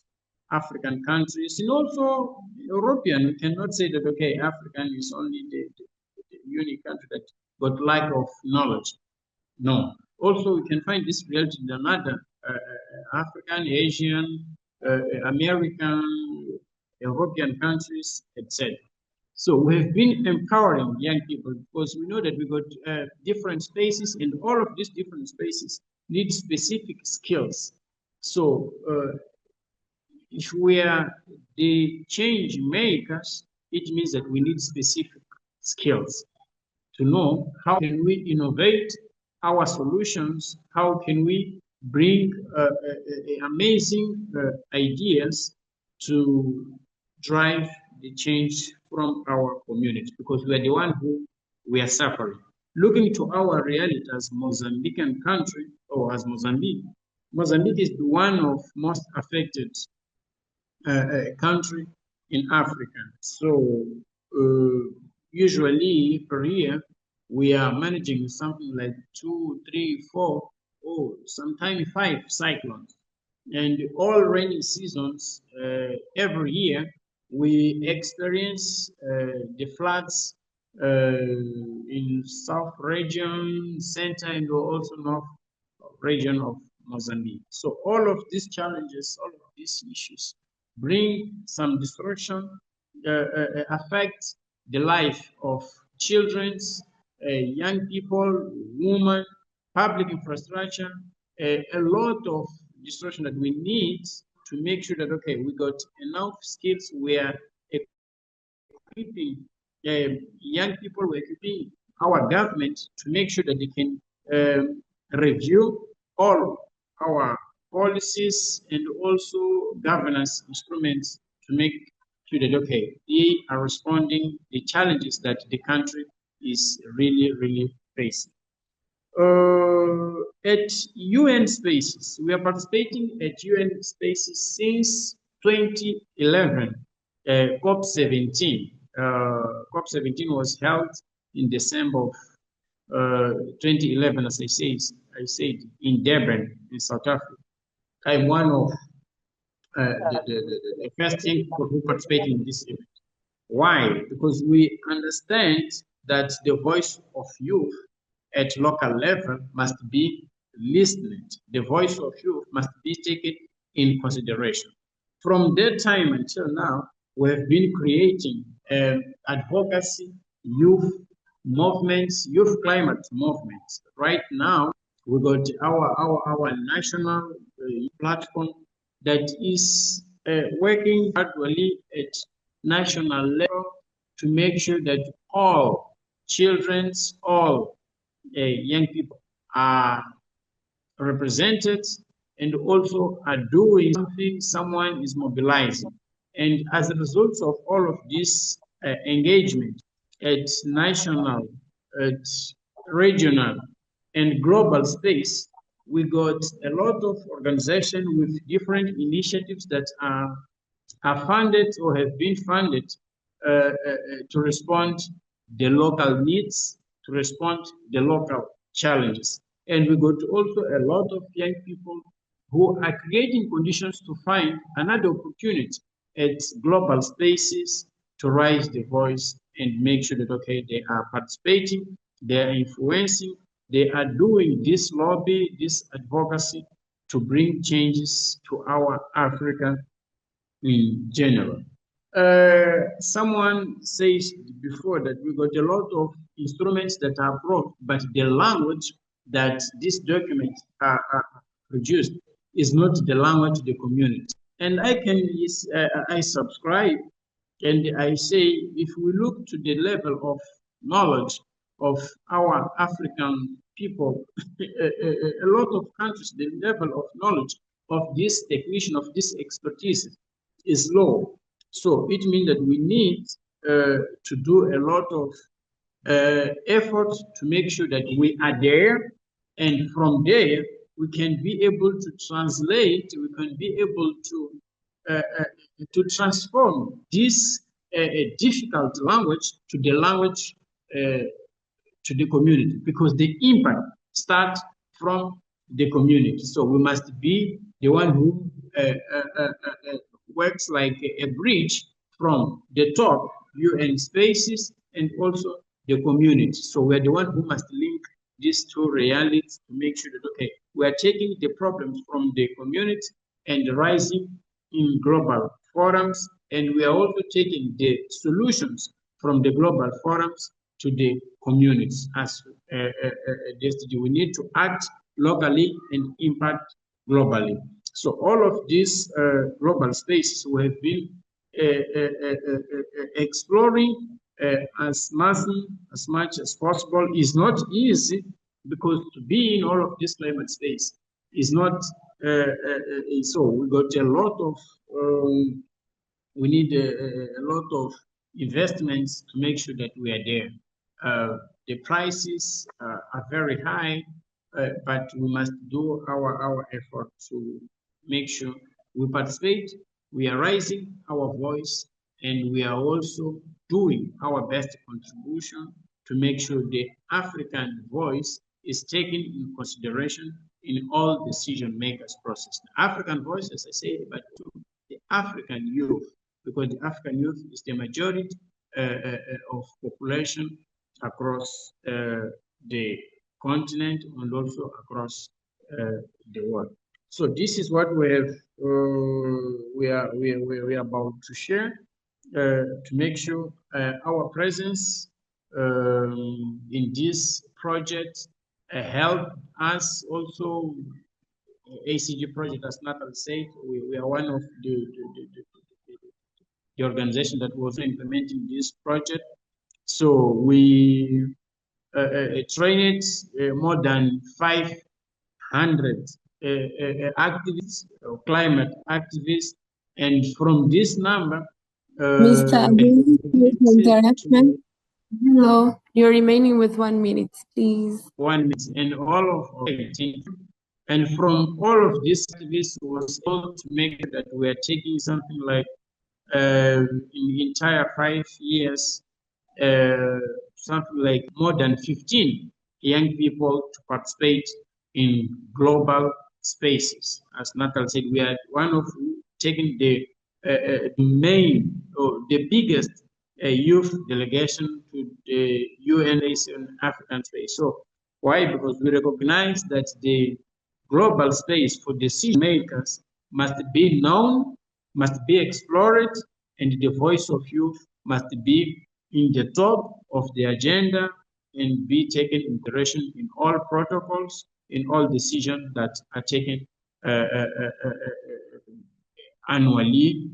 African countries, and also European. We cannot say that, okay, African is only the unique country that got lack of knowledge. No. Also, we can find this reality in another African, Asian, American, European countries, etc. So we have been empowering young people because we know that we got different spaces, and all of these different spaces need specific skills. So if we are the change makers, it means that we need specific skills to know how can we innovate our solutions, how can we bring amazing ideas to drive the change from our community, because we are the one who we are suffering. Looking to our reality as Mozambican country, or as Mozambique, Mozambique is the one of most affected country in Africa. So usually per year, we are managing something like 2, 3, 4, or sometimes 5 cyclones. And all rainy seasons, every year, we experience the floods in south region, center, and also north region of Mozambique. So all of these challenges, all of these issues bring some destruction, affect the life of children, young people, women, public infrastructure, a lot of destruction that we need to make sure that, okay, we got enough skills, we are equipping young people, we're equipping our government to make sure that they can review all our policies and also governance instruments to make sure that, okay, they are responding the challenges that the country is really facing. At UN spaces, we are participating at UN spaces since 2011, COP17. COP17 was held in December of 2011, as I said, in Durban, in South Africa. I'm one of the first people who participated in this event. Why? Because we understand that the voice of youth at local level must be listened. The voice of youth must be taken in consideration. From that time until now, we have been creating advocacy, youth movements, youth climate movements. Right now, we got our national platform that is working gradually at national level to make sure that all children, all young people are represented and also are doing something, someone is mobilizing. And as a result of all of this engagement at national, at regional, and global space, we got a lot of organizations with different initiatives that are funded or have been funded to respond the local needs, to respond the local challenges. And we got also a lot of young people who are creating conditions to find another opportunity at global spaces to raise the voice and make sure that, okay, they are participating, they are influencing, they are doing this lobby, this advocacy to bring changes to our Africa in general. Someone says before that we got a lot of instruments that are brought, but the language that these documents are produced is not the language of the community. And I subscribe and I say, if we look to the level of knowledge of our African people, a lot of countries, the level of knowledge of this technician, of this expertise is low. So it means that we need to do a lot of effort to make sure that we are there, and from there we can be able to translate, we can be able to transform this difficult language to the language to the community, because the impact starts from the community. So we must be the one who works like a bridge from the top UN spaces and also the community. So we're the one who must link these two realities to make sure that, okay, we are taking the problems from the community and rising in global forums, and we are also taking the solutions from the global forums to the communities. As we need to act locally and impact globally. So all of these global spaces we have been exploring as much as possible. Is not easy, because to be in all of this climate space is not so we got a lot of we need a lot of investments to make sure that we are there. The prices are very high, but we must do our effort to make sure we participate, we are raising our voice, and we are also doing our best contribution to make sure the African voice is taken in consideration in all decision makers process. The African voice, as I said, but the African youth, because the African youth is the majority of population across the continent and also across the world. So this is what we have. We are about to share to make sure our presence in this project help us also ACG project, as Natal said, we are one of the organization that was implementing this project. So we trained more than 500 activists, climate activists, and from this number, Mr. Abdul, please interruption. to Hello, you're remaining with 1 minute, please. 1 minute, and all of okay, thank you. And from all of these activists was able to make it that we are taking something like in the entire 5 years, something like more than 15 young people to participate in global spaces. As Natal said, we are one of taking the main or the biggest youth delegation to the UN in African space. So why? Because we recognize that the global space for decision makers must be known, must be explored, and the voice of youth must be in the top of the agenda and be taken into consideration in all protocols, in all decisions that are taken annually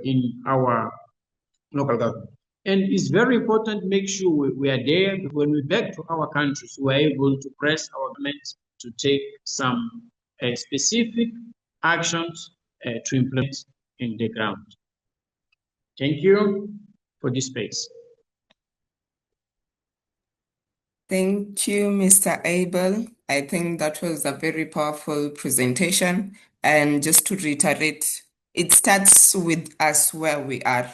in our local government. And it's very important to make sure we are there. When we back to our countries, we are able to press our government to take some specific actions to implement in the ground. Thank you for this space. Thank you, Mr. Abel. I think that was a very powerful presentation. And just to reiterate, it starts with us where we are.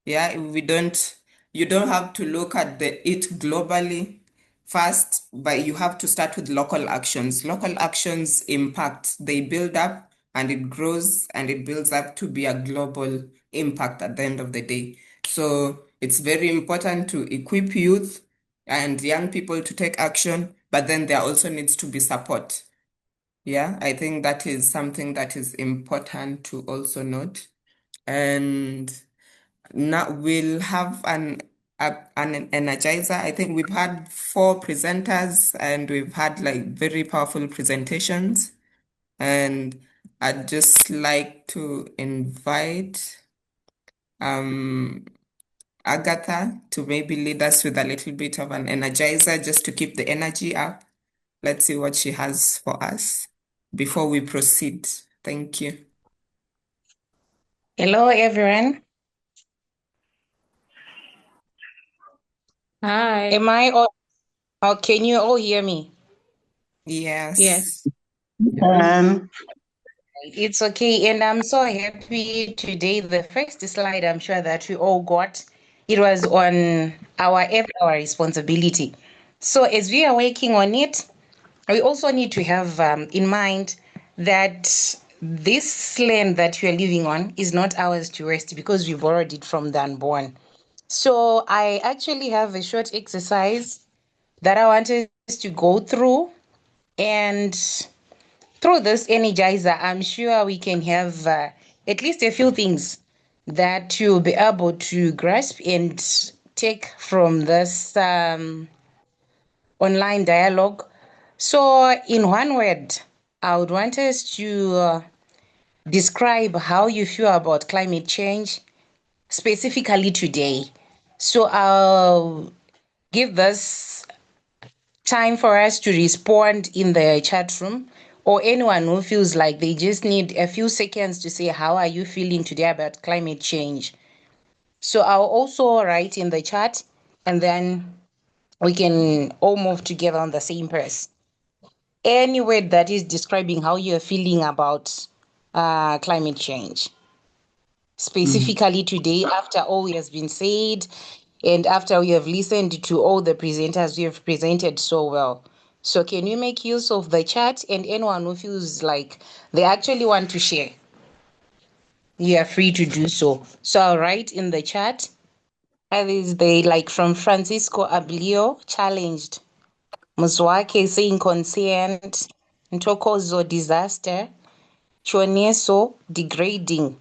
Yeah, you don't have to look at it globally first, but you have to start with local actions. Local actions impact, they build up and it grows and it builds up to be a global impact at the end of the day. So it's very important to equip youth and young people to take action, but then there also needs to be support. Yeah, I think that is something that is important to also note. And now we'll have an energizer. I think we've had 4 presenters and we've had like very powerful presentations. And I'd just like to invite Agatha to maybe lead us with a little bit of an energizer just to keep the energy up. Let's see what she has for us before we proceed. Thank you. Hello, everyone. Hi. Am I all, oh, can you all hear me? Yes. Yes. It's okay. And I'm so happy today. The first slide I'm sure that we all got, it was on our responsibility. So as we are working on it, we also need to have in mind that this land that we are living on is not ours to waste because we borrowed it from the unborn. So I actually have a short exercise that I want us to go through. And through this energizer, I'm sure we can have at least a few things that you'll be able to grasp and take from this online dialogue. So, in one word, I would want us to describe how you feel about climate change, specifically today. So, I'll give this time for us to respond in the chat room, or anyone who feels like they just need a few seconds to say, how are you feeling today about climate change? So I'll also write in the chat and then we can all move together on the same pace. Any word that is describing how you're feeling about climate change. Specifically today, after all has been said, and after we have listened to all the presenters, we have presented so well. So can you make use of the chat, and anyone who feels like they actually want to share, you are free to do so. So I'll write in the chat. Others, they like from Francisco Ablio, challenged. Muzwake saying concerned. Ntokozo, disaster. Choneso, degrading.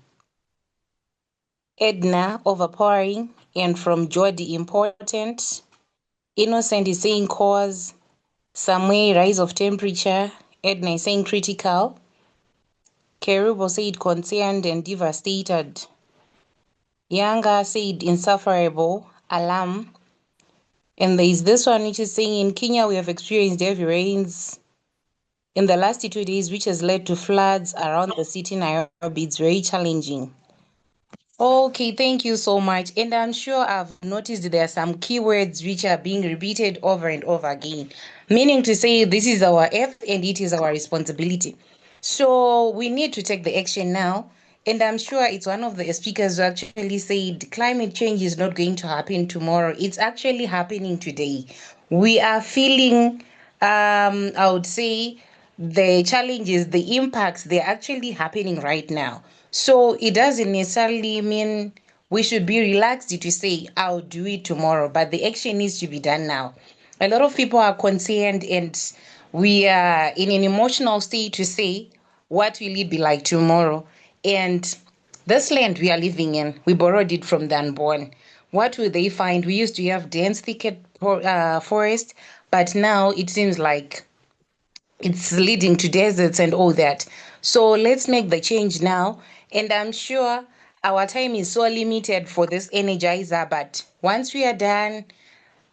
Edna, overpowering. And from Jordi, important. Innocent is saying cause. Samway, rise of temperature. Edna is saying critical. Kerubo said concerned and devastated. Yanga said insufferable. Alarm. And there is this one which is saying in Kenya we have experienced heavy rains in the last 2 days, which has led to floods around the city Nairobi. It's very challenging. Okay, thank you so much. And I'm sure I've noticed there are some keywords which are being repeated over and over again, meaning to say this is our earth and it is our responsibility. So we need to take the action now. And I'm sure it's one of the speakers who actually said climate change is not going to happen tomorrow. It's actually happening today. We are feeling, I would say, the challenges, the impacts, they're actually happening right now. So it doesn't necessarily mean we should be relaxed to say, I'll do it tomorrow, but the action needs to be done now. A lot of people are concerned and we are in an emotional state to say, what will it be like tomorrow? And this land we are living in, we borrowed it from the unborn. What will they find? We used to have dense thicket forest, but now it seems like it's leading to deserts and all that. So let's make the change now. And I'm sure our time is so limited for this energizer, but once we are done,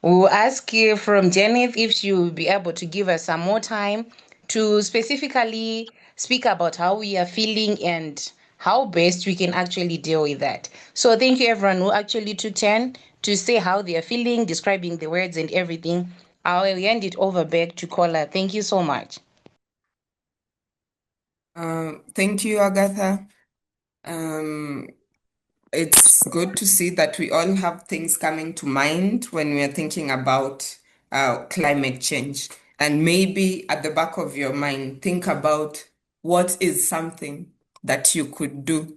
we'll ask you from Janet if she will be able to give us some more time to specifically speak about how we are feeling and how best we can actually deal with that. So thank you everyone who actually took turn to say how they are feeling, describing the words and everything. I'll hand it over back to Kola. Thank you so much. Thank you, Agatha. It's good to see that we all have things coming to mind when we are thinking about climate change. And maybe at the back of your mind, think about what is something that you could do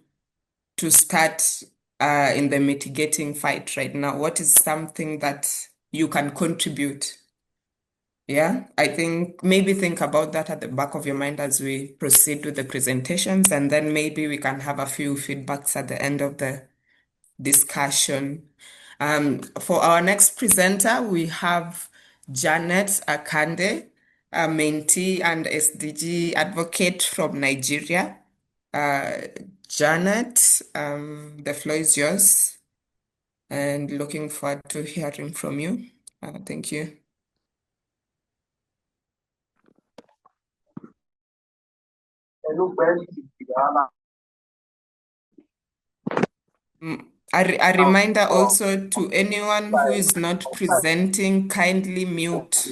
to start in the mitigating fight right now. What is something that you can contribute? Yeah, I think maybe think about that at the back of your mind as we proceed with the presentations, and then maybe we can have a few feedbacks at the end of the discussion. For our next presenter, we have Janet Akande, a mentee and SDG advocate from Nigeria. Janet, the floor is yours, and looking forward to hearing from you. Thank you. A reminder also to anyone who is not presenting, kindly mute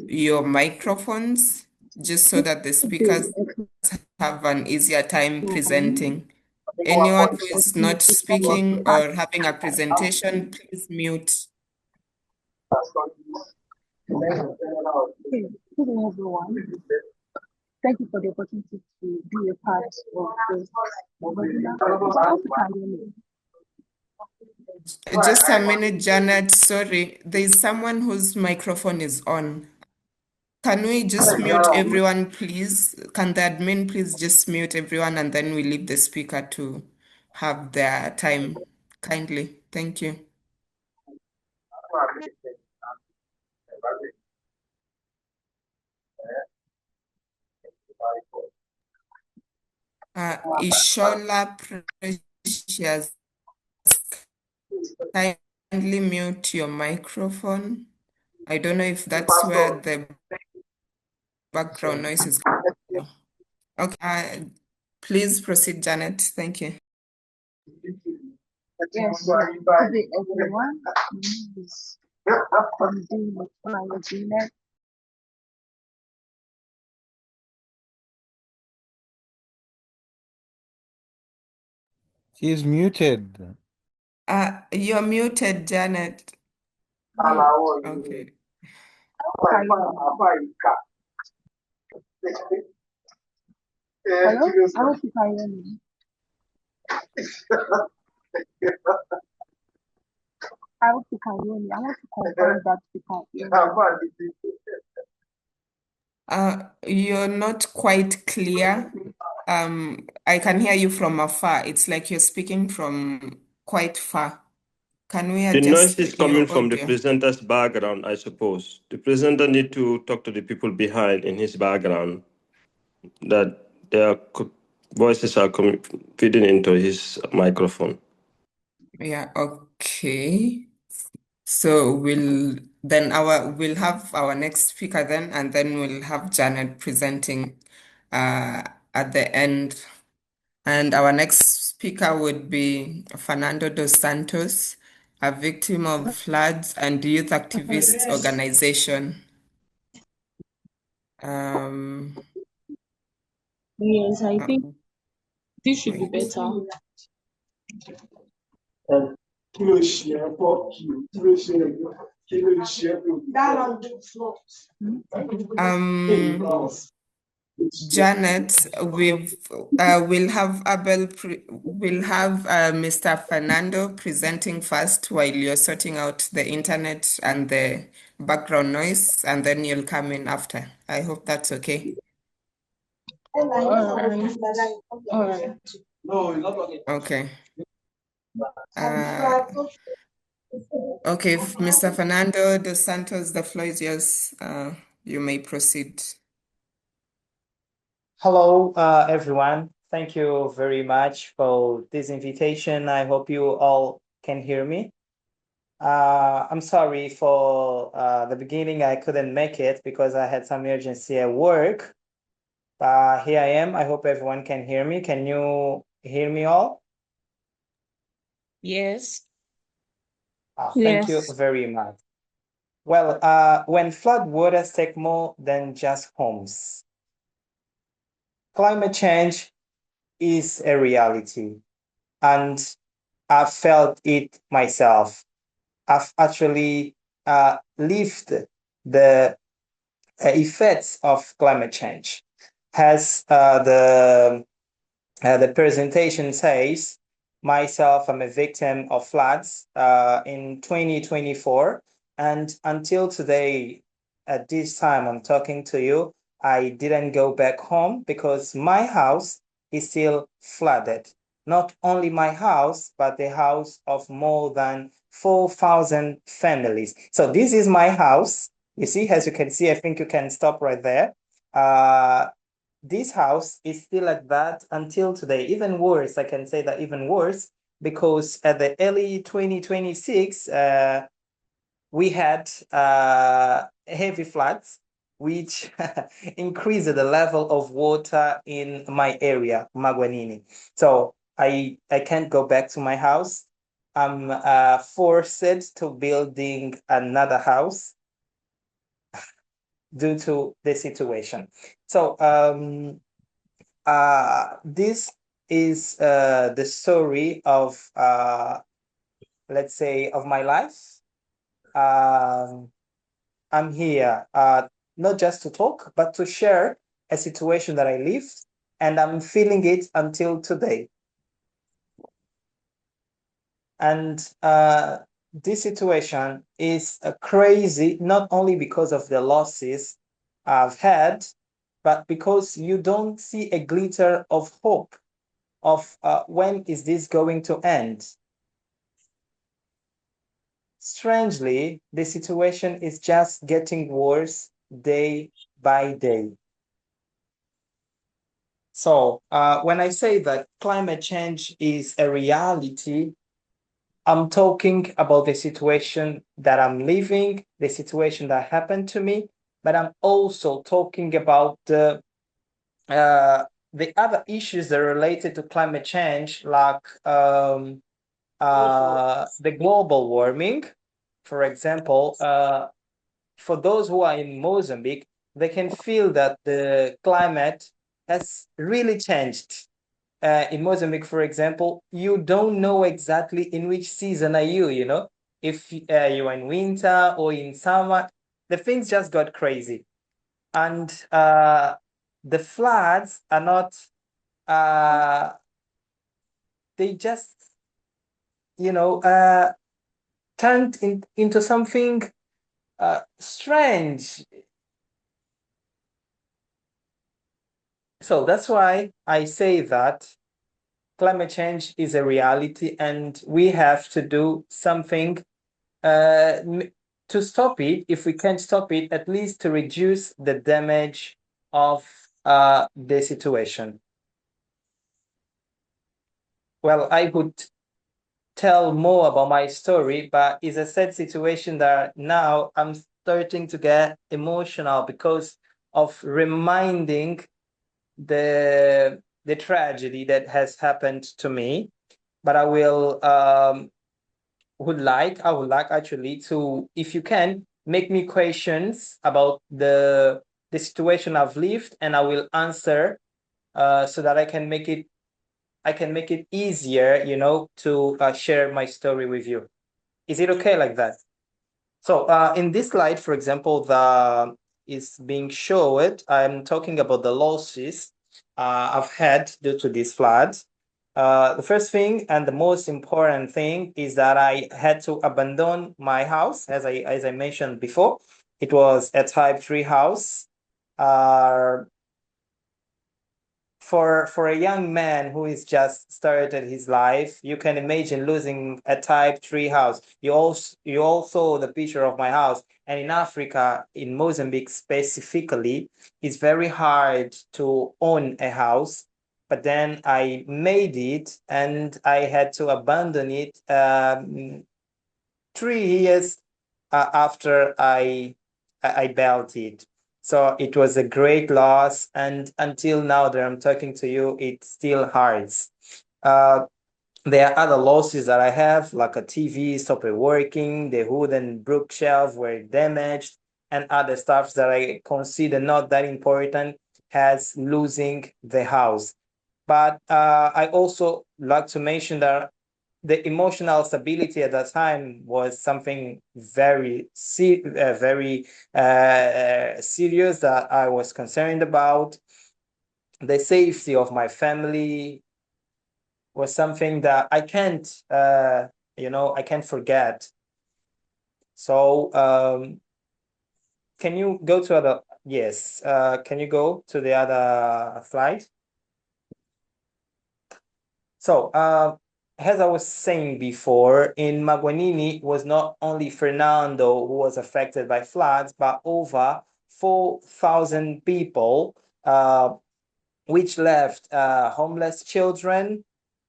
your microphones just so that the speakers have an easier time presenting. Anyone who is not speaking or having a presentation, please mute. Hey, good evening, everyone. Thank you for the opportunity to be a part of this webinar. Just a minute, Janet. Sorry, there is someone whose microphone is on. Can we just mute everyone, please? Can the admin please just mute everyone and then we leave the speaker to have their time? Kindly. Thank you. Ishola Precious, kindly mute your microphone. I don't know if that's where the background noise is coming. Okay, please proceed, Janet. Thank you. Yes, good day, everyone. I'm doing my She's muted. You're muted, Janet. Okay. Hello? I hope you can hear me. I hope you can hear me. I want to confirm that you can hear me. You're not quite clear. I can hear you from afar. It's like you're speaking from quite far. Can we The noise adjust is your coming from the audio? presenter's background, I suppose. The presenter need to talk to the people behind in his background that they are voices are feeding into his microphone. Yeah, okay. So we'll have our next speaker then, and then we'll have Janet presenting at the end. And our next speaker would be Fernando dos Santos, a victim of floods and youth activist organization. Yes, I think this should be better. Janet, we'll have Mr. Fernando presenting first while you're sorting out the internet and the background noise, and then you'll come in after. I hope that's okay. All right. All right. Okay. Okay, Mr. Fernando dos Santos, the floor is yours. You may proceed. Hello, everyone. Thank you very much for this invitation. I hope you all can hear me. I'm sorry for the beginning. I couldn't make it because I had some urgency at work. Here I am. I hope everyone can hear me. Can you hear me all? Yes. Thank you very much. Well, when flood waters take more than just homes, climate change is a reality, and I've felt it myself. I've actually lived the effects of climate change. As the presentation says, myself, I'm a victim of floods in 2024. And until today, at this time I'm talking to you, I didn't go back home because my house is still flooded. Not only my house, but the house of more than 4,000 families. So this is my house. You see, as you can see, I think you can stop right there. This house is still like that until today. Even worse, I can say that even worse, because at the early 2026, we had heavy floods, which increased the level of water in my area, Magwanini. So I can't go back to my house. I'm forced to building another house due to the situation. So this is the story of, let's say, of my life. I'm here not just to talk, but to share a situation that I lived, and I'm feeling it until today. And this situation is crazy, not only because of the losses I've had, but because you don't see a glitter of hope of when is this going to end. Strangely, the situation is just getting worse day by day. So when I say that climate change is a reality, I'm talking about the situation that I'm living, the situation that happened to me, but I'm also talking about the other issues that are related to climate change, like the global warming. For example, for those who are in Mozambique, they can feel that the climate has really changed. In Mozambique, for example, you don't know exactly in which season are you, you know, if you are in winter or in summer, the things just got crazy. And the floods are not, they just, you know, turned into something strange. So that's why I say that climate change is a reality and we have to do something to stop it. If we can't stop it, at least to reduce the damage of the situation. well, I would tell more about my story, but it's a sad situation that now I'm starting to get emotional because of reminding the tragedy that has happened to me. But I would like actually to, if you can, make me questions about the situation I've lived, and I will answer so that I can make it easier, to share my story with you. Is it okay like that? So in this slide, for example, the is being showed, I'm talking about the losses I've had due to these floods. The first thing and the most important thing is that I had to abandon my house, as I mentioned before. It was a type 3 house. For a young man who is just started his life, you can imagine losing a type 3 house. You all saw the picture of my house. And in Africa, in Mozambique specifically, it's very hard to own a house. But then I made it and I had to abandon it 3 years after I built it. So it was a great loss, and until now that I'm talking to you, it still hurts. There are other losses that I have, like a TV stopped working, the hood and bookshelf were damaged, and other stuff that I consider not that important, as losing the house. But I also like to mention that the emotional stability at that time was something very serious that I was concerned about. The safety of my family was something that I can't, I can't forget. So can you go to other? Yes. Can you go to the other slide? So, as I was saying before, in Maguanini, it was not only Fernando who was affected by floods, but over 4,000 people, which left homeless children,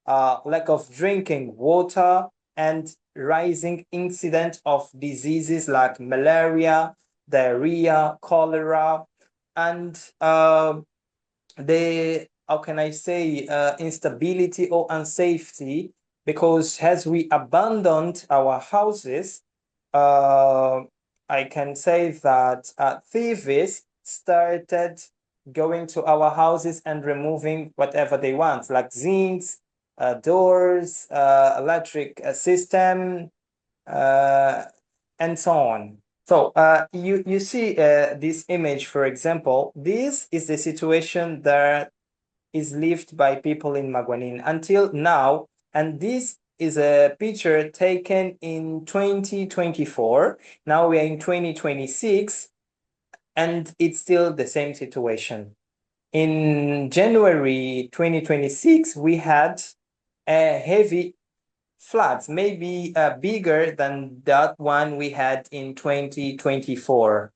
lack of drinking water, and rising incident of diseases like malaria, diarrhea, cholera, and the how can I say instability or unsafety, because as we abandoned our houses, uh, I can say that thieves started going to our houses and removing whatever they want, like zincs, doors, electric system, and so on. So you see this image, for example. This is the situation that is lived by people in Maguanin until now, and this is a picture taken in 2024. Now we are in 2026, and it's still the same situation. In January 2026, we had a heavy floods, maybe bigger than that one we had in 2024.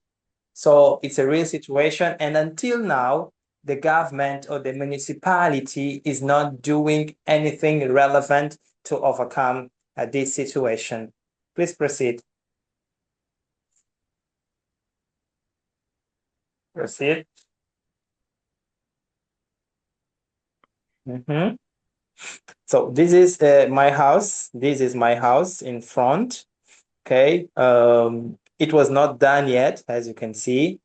So it's a real situation. And until now, the government or the municipality is not doing anything relevant to overcome this situation. Please proceed. Proceed. So this is my house. This is my house in front. Okay. It was not done yet, as you can see,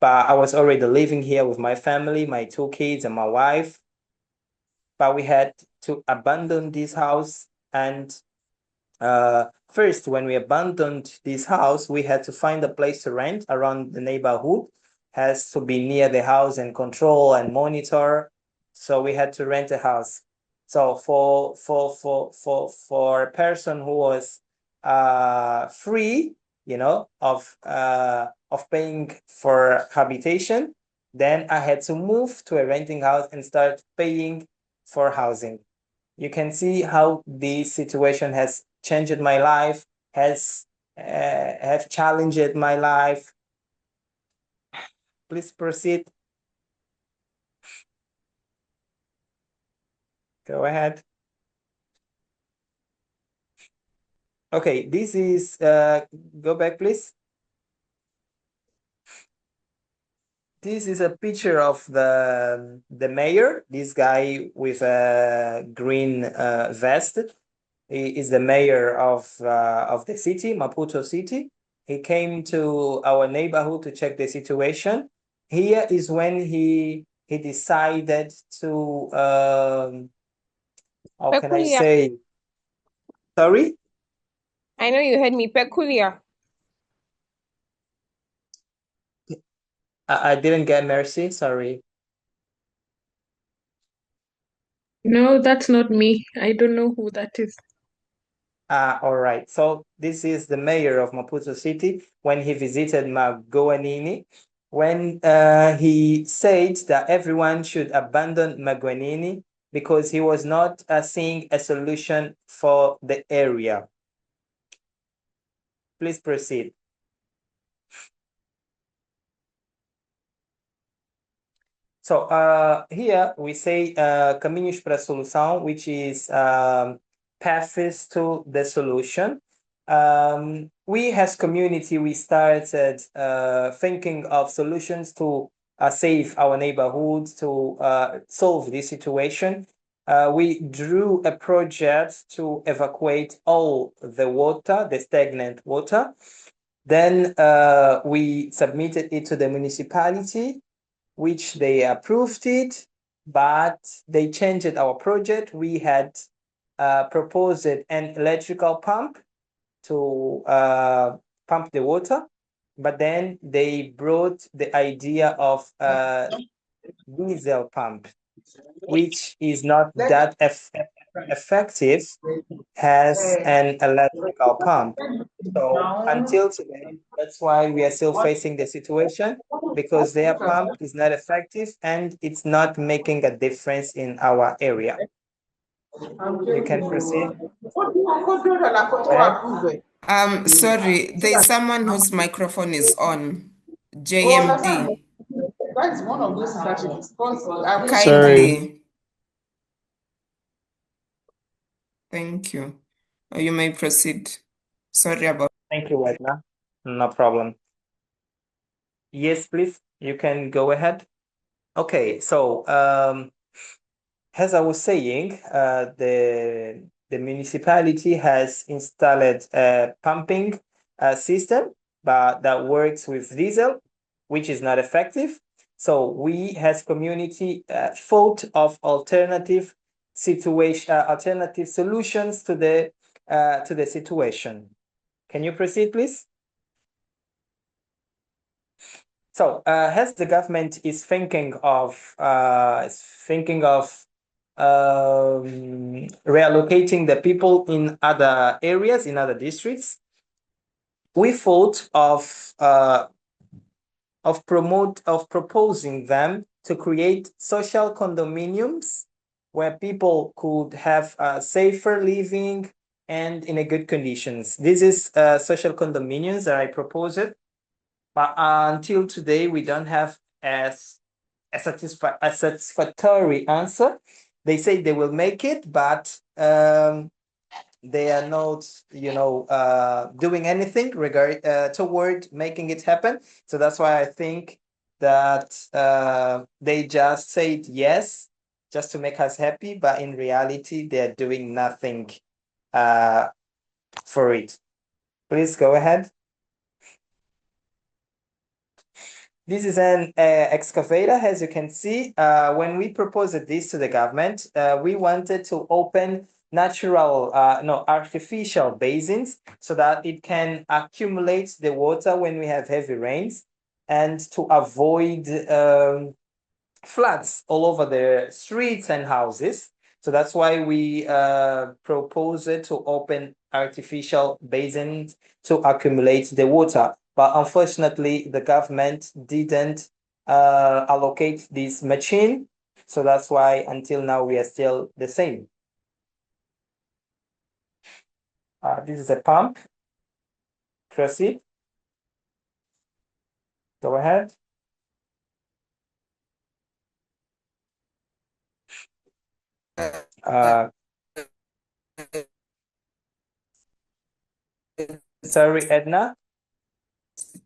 but I was already living here with my family, my 2 kids and my wife. But we had to abandon this house. And first, when we abandoned this house, we had to find a place to rent around the neighborhood. Has to be near the house and control and monitor. So we had to rent a house. So for a person who was free, of paying for habitation, then I had to move to a renting house and start paying for housing. You can see how this situation has changed my life, has have challenged my life. Please proceed. Go ahead. Okay, this is, go back, please. This is a picture of the mayor, this guy with a green vest. He is the mayor of the city, Maputo City. He came to our neighborhood to check the situation. Here is when he decided to, how can I Peculiar. say? Sorry? I know you heard me. Peculiar. I didn't get Mercy, sorry. No, that's not me. I don't know who that is. All right. So this is the mayor of Maputo City when he visited Magoanini, when he said that everyone should abandon Magoanini because he was not seeing a solution for the area. Please proceed. So here we say caminhos para a solução, which is paths to the solution. We as community, we started thinking of solutions to save our neighborhoods, to solve this situation. We drew a project to evacuate all the water, the stagnant water. Then we submitted it to the municipality, which they approved it, but they changed our project. We had proposed an electrical pump to pump the water, but then they brought the idea of diesel pump, which is not that effective as an electrical pump. So until today, that's why we are still facing the situation, because their pump is not effective and it's not making a difference in our area. You can proceed. Go ahead. Sorry, there's someone whose microphone is on. JMD. That's one of those that you discussed. Sorry. Kindly. Thank you. You may proceed. Sorry about. Thank you, Edna. No problem. Yes, please. You can go ahead. Okay, so as I was saying, the municipality has installed a pumping system, but that works with diesel, which is not effective. So we, as community, thought of alternative alternative solutions to the situation. Can you proceed, please? So, as the government is thinking of reallocating the people in other areas, in other districts, we thought of proposing them to create social condominiums where people could have safer living and in a good conditions. This is social condominiums that I proposed, but until today we don't have a satisfactory answer. They say they will make it, but they are not, doing anything toward making it happen. So that's why I think that they just said yes, just to make us happy, but in reality, they're doing nothing for it. Please go ahead. This is an excavator, as you can see. When we proposed this to the government, we wanted to open artificial basins so that it can accumulate the water when we have heavy rains, and to avoid floods all over the streets and houses. So that's why we proposed to open artificial basins to accumulate the water. But unfortunately, the government didn't allocate this machine. So that's why until now we are still the same. This is a pump. Proceed. Go ahead. Sorry, Edna.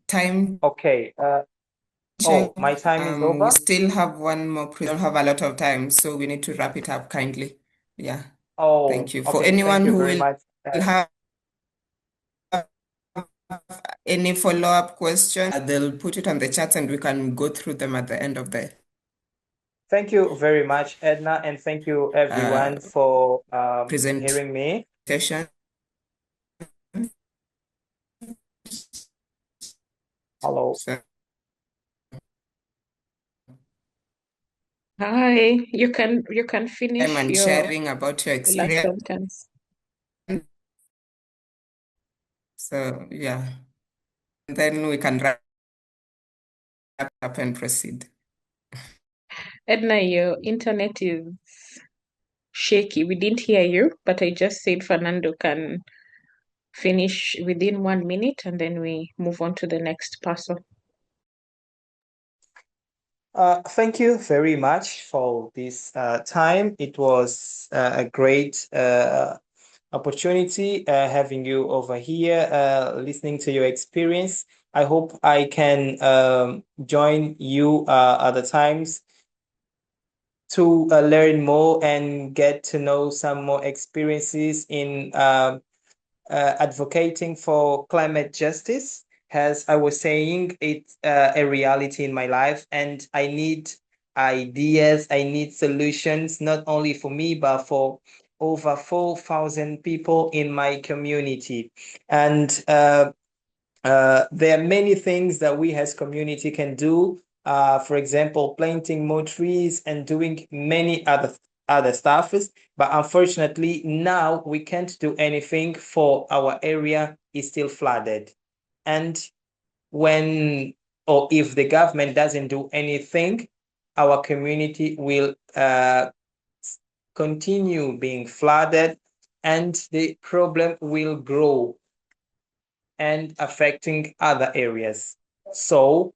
Time. Okay. Oh, my time is We over. still have one more. We don't have a lot of time, so we need to wrap it up kindly. Yeah. Oh, Thank you. For okay. Thank anyone you who very will much. have any follow-up question, they'll put it on the chat and we can go through them at the end of the Thank you very much, Edna, and thank you everyone for hearing me. presentation. Hello. Hi, you can finish And your sharing about your last experience. sentence. So yeah, and then we can wrap up and proceed. Edna, your internet is shaky. We didn't hear you, but I just said Fernando can finish within 1 minute and then we move on to the next person. Thank you very much for this time. It was a great opportunity having you over here, listening to your experience. I hope I can join you other times to learn more and get to know some more experiences in advocating for climate justice. As I was saying, it's a reality in my life, and I need ideas, I need solutions, not only for me, but for over 4,000 people in my community. And there are many things that we as community can do. For example, planting more trees and doing many other stuff. But unfortunately, now we can't do anything for our area is still flooded. And when or if the government doesn't do anything, our community will continue being flooded and the problem will grow and affecting other areas. So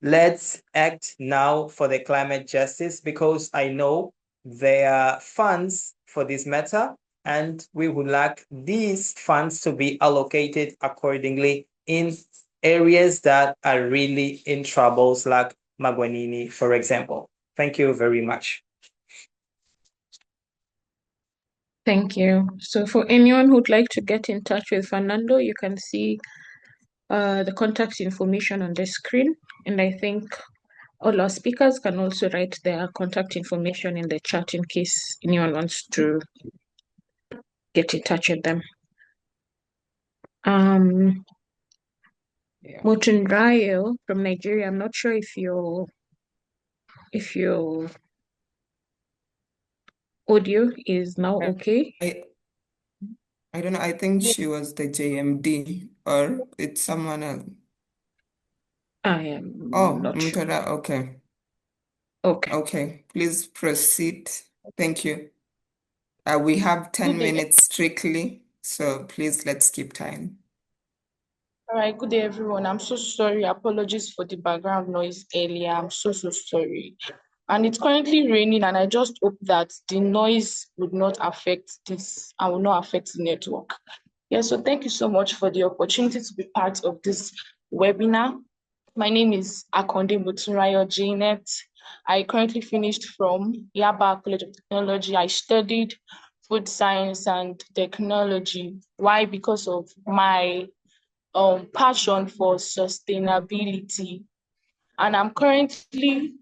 let's act now for the climate justice because I know there are funds for this matter and we would like these funds to be allocated accordingly in areas that are really in troubles like Magwanini, for example. Thank you very much. Thank you. So for anyone who'd like to get in touch with Fernando, you can see the contact information on the screen. And I think all our speakers can also write their contact information in the chat in case anyone wants to get in touch with them. Motunrayo from Nigeria, I'm not sure if your audio is now okay. I don't know. I think she was the JMD or it's someone else. I am not sure. Mtoda. Okay. Okay. Okay. Please proceed. Thank you. We have 10 minutes strictly, so please let's keep time. All right, good day, everyone. I'm so sorry. Apologies for the background noise earlier. I'm so sorry. And it's currently raining, and I just hope that the noise would not affect this and will not affect the network. Yeah, so thank you so much for the opportunity to be part of this webinar. My name is Akonde Mutunrayo Janet. I currently finished from Yaba College of Technology. I studied food science and technology. Why? Because of my passion for sustainability. And I'm currently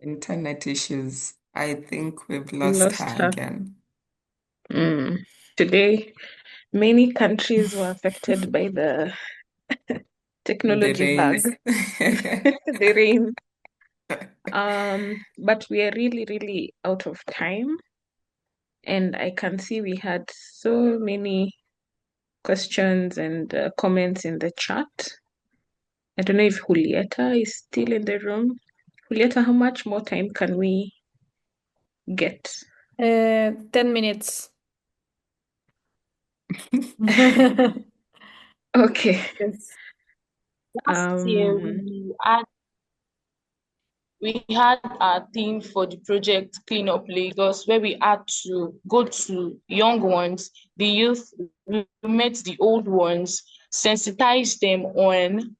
internet issues. I think we've lost her again. Today, many countries were affected by the technology bug, the rain. But we are really out of time. And I can see we had so many questions and comments in the chat. I don't know if Julieta is still in the room. Julieta, how much more time can we get? 10 minutes. Okay. Last year we had we had our theme for the project Clean Up Lagos, where we had to go to young ones, the youth, we met the old ones, sensitize them on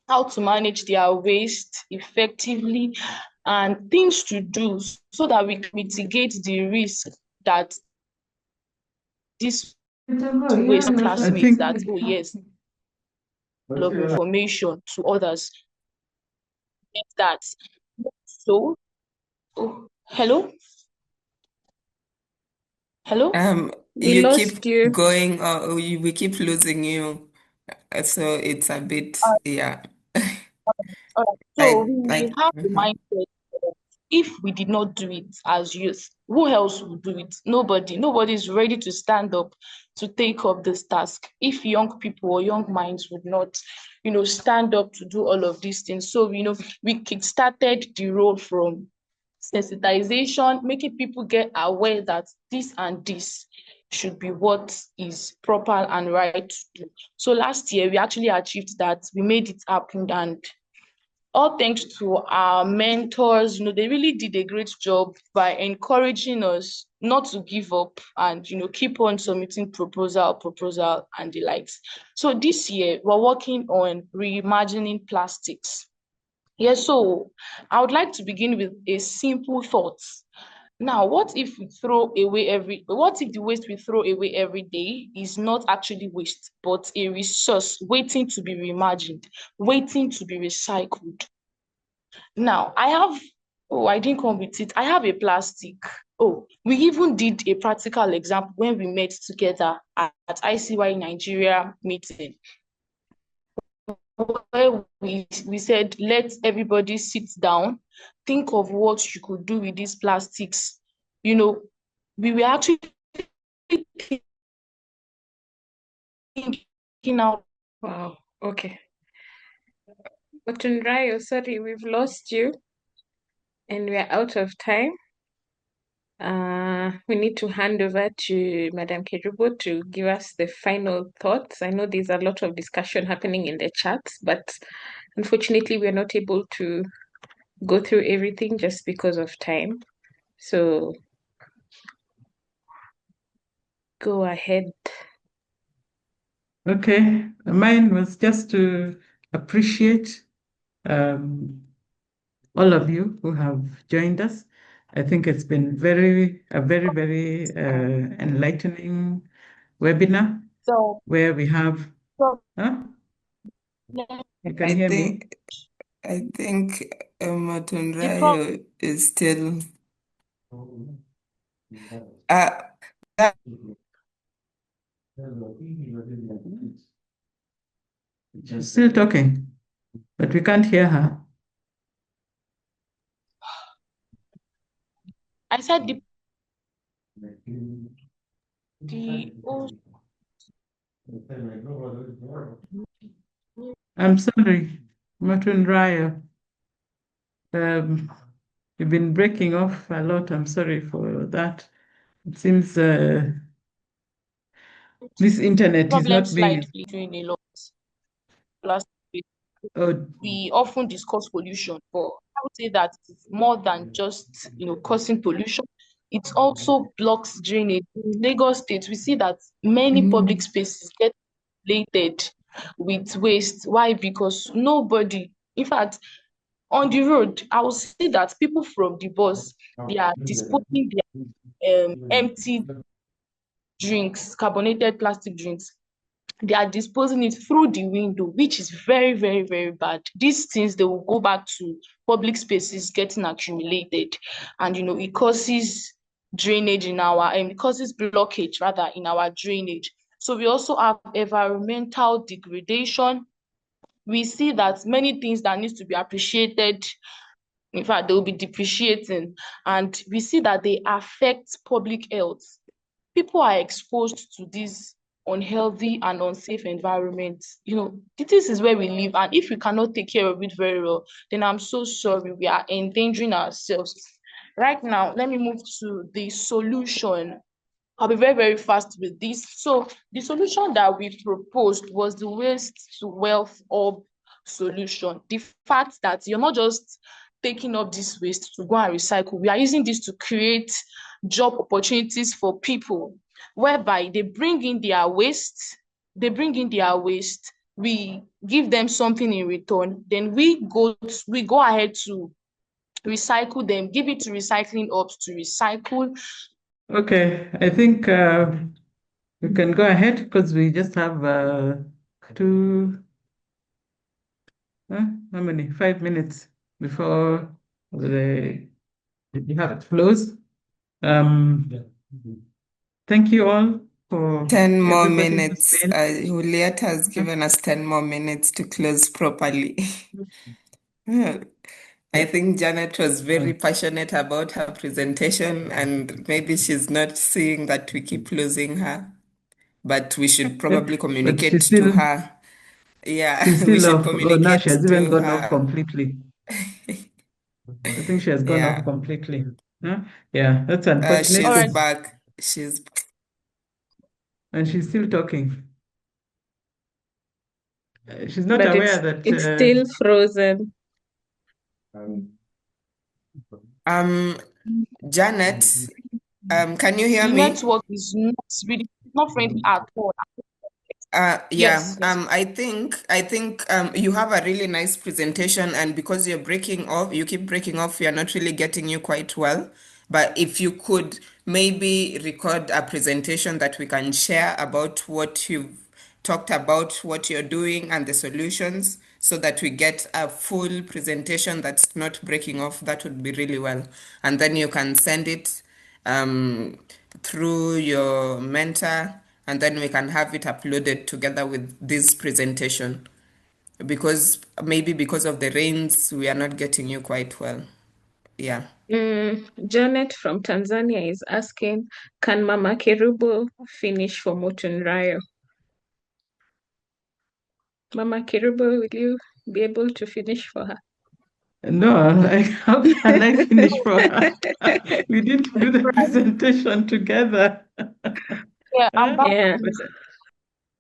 how to manage their waste effectively and things to do so that we can mitigate the risk that this waste I classmates think that, oh yes, of information to others. That. So, oh, hello? Hello? We You lost keep you. going, or we keep losing you. So it's a bit, yeah. So I, we I, have the mhm. mindset that if we did not do it as youth, who else would do it? Nobody. Nobody is ready to stand up to take up this task. If young people or young minds would not, stand up to do all of these things. So, we kick-started the role from sensitization, making people get aware that this and this should be what is proper and right to do. So last year we actually achieved that. We made it happen, and all thanks to our mentors. They really did a great job by encouraging us not to give up and, keep on submitting proposal, and the likes. So this year, we're working on reimagining plastics. Yes, so I would like to begin with a simple thought. Now, what if the waste we throw away every day is not actually waste, but a resource waiting to be reimagined, waiting to be recycled? Now, I didn't come with it. I have a plastic. Oh, we even did a practical example when we met together at ICY Nigeria meeting, where we said, let everybody sit down, think of what you could do with these plastics. We were actually thinking out. Wow. Okay. Otunrayo, sorry, we've lost you and we're out of time. We need to hand over to Madam Kejubo to give us the final thoughts. I know there's a lot of discussion happening in the chat, but unfortunately, we're not able to go through everything just because of time. So go ahead. Okay, mine was just to appreciate all of you who have joined us. I think it's been a very, very enlightening webinar So, where we have, so huh? You can I hear me? think the problem Matundrayo is still, uh, that- She's still talking, but we can't hear her. I said the I'm sorry, Matun Raya. You've been breaking off a lot. I'm sorry for that. It seems this internet is problem not being. slightly doing a lot. Last week, Oh, we often discuss pollution, but I would say that it's more than just causing pollution. It also blocks drainage. In Lagos State, we see that many public spaces get related with waste. Why? Because nobody, in fact, on the road, I will see that people from the bus, they are disposing their empty drinks, carbonated plastic drinks. They are disposing it through the window, which is very, very, very bad. These things, they will go back to public spaces getting accumulated, and it causes drainage in our it causes blockage rather in our drainage. So we also have environmental degradation. We see that many things that needs to be appreciated, in fact, they will be depreciating, and we see that they affect public health. People are exposed to these unhealthy and unsafe environments. This is where we live, and if we cannot take care of it very well, then I'm so sorry, we are endangering ourselves. Right now, let me move to the solution. I'll be very, very fast with this. So the solution that we proposed was the waste to wealth orb solution. The fact that you're not just taking up this waste to go and recycle. We are using this to create job opportunities for people, whereby they bring in their waste, we give them something in return, then we go ahead to recycle them, give it to recycling ops to recycle. Okay, I think we can go ahead because we just have two, how many? 5 minutes before you have to close. Thank you all for 10 more everybody who minutes. stayed. Juliet has given us 10 more minutes to close properly. Yeah. I think Janet was very passionate about her presentation, and maybe she's not seeing that we keep losing her. But we should probably But communicate to her. Yeah, she's we still should off. Oh, now she communicate has even to gone off her. completely. I think she has gone off Yeah, completely. Huh? Yeah, that's she's unfortunate. back. She's And she's still talking. She's not But aware that it's still frozen. Janet, can you hear The me? network is not friendly at all. Yeah, Yes, yes. I think you have a really nice presentation, and because you're breaking off, you keep breaking off, we are not really getting you quite well. But if you could maybe record a presentation that we can share about what you've talked about, what you're doing, and the solutions, so that we get a full presentation that's not breaking off, that would be really well. And then you can send it um, through your mentor, and then we can have it uploaded together with this presentation. Because maybe because of the rains, we are not getting you quite well. Yeah. Janet from Tanzania is asking, can Mama Kerubo finish for Motunrayo? Mama Kerubo, will you be able to finish for her? no, like how can I finish for her? We didn't do the presentation together. Yeah, Yeah.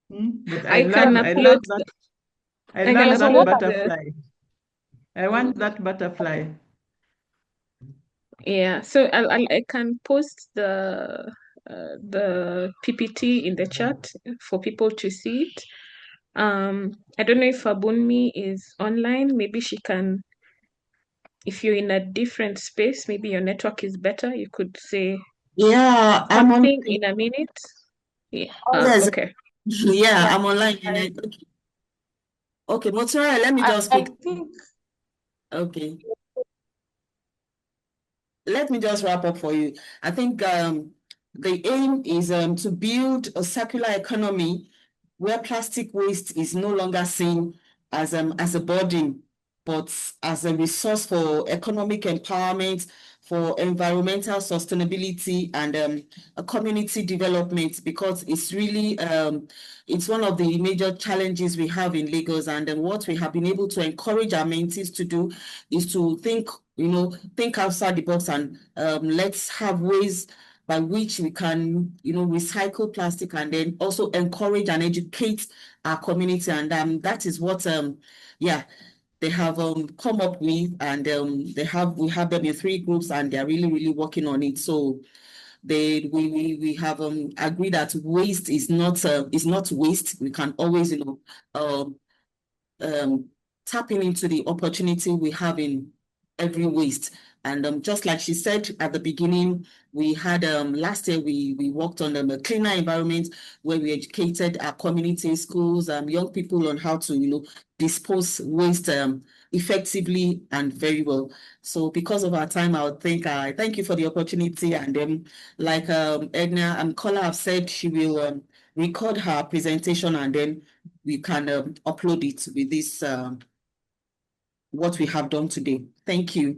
But I can upload that. I I can love that upload butterfly. I want that butterfly. Yeah, so I can post the PPT in the chat for people to see it. I don't know if Abunmi is online. Maybe she can, if you're in a different space, maybe your network is better. You could say Yeah, I'm on. something in a minute. Yeah. Yes, Okay. yeah, I'm online. Okay, Motsura, let me just I quick. think Okay, let me just wrap up for you. I think the aim is to build a circular economy where plastic waste is no longer seen as a burden, but as a resource for economic empowerment, for environmental sustainability, and a community development, because it's really it's one of the major challenges we have in Lagos. And what we have been able to encourage our mentees to do is to think outside the box, and let's have ways by which we can, recycle plastic, and then also encourage and educate our community. And that is what, yeah, they have come up with, and we have them in 3 groups, and they're really, really working on it. So we have agreed that waste is not waste. We can always, um, tapping into the opportunity we have in every waste. And just like she said at the beginning, we had last year we worked on a cleaner environment, where we educated our community, schools, young people on how to dispose waste effectively and very well. So because of our time, I would think I thank you for the opportunity. And like Edna and Kola have said, she will record her presentation, and then we can upload it with this what we have done today. Thank you.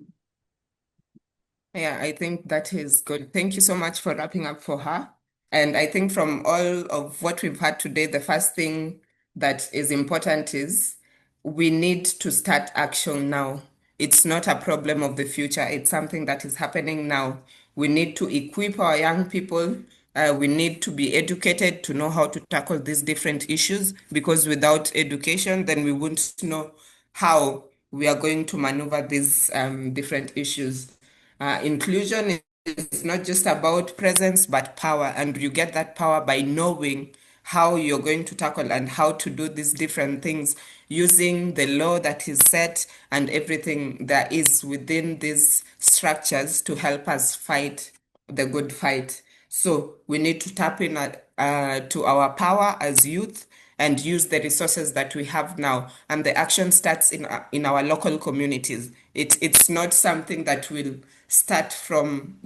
Yeah, I think that is good. Thank you so much for wrapping up for her. And I think from all of what we've had today, the first thing that is important is we need to start action now. It's not a problem of the future, it's something that is happening now. We need to equip our young people. We need to be educated to know how to tackle these different issues, because without education, then we won't know how we are going to maneuver these different issues. Inclusion is not just about presence, but power. And you get that power by knowing how you're going to tackle and how to do these different things using the law that is set and everything that is within these structures to help us fight the good fight. So we need to tap in to our power as youth and use the resources that we have now. And the action starts in our local communities. It's not something that will start from,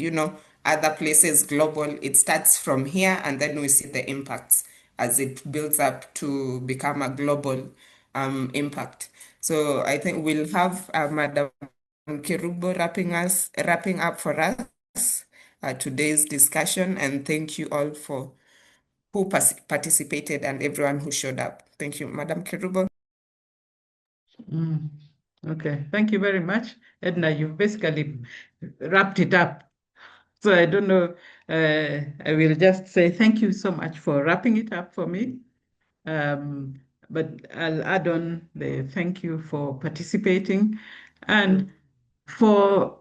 other places global. It starts from here, and then we see the impacts as it builds up to become a global impact. So I think we'll have Madam Kirubo wrapping up for us today's discussion, and thank you all for who participated and everyone who showed up. Thank you, Madam Kirubo. Okay, thank you very much. Edna, you've basically wrapped it up. So I don't know, I will just say thank you so much for wrapping it up for me. But I'll add on the thank you for participating and for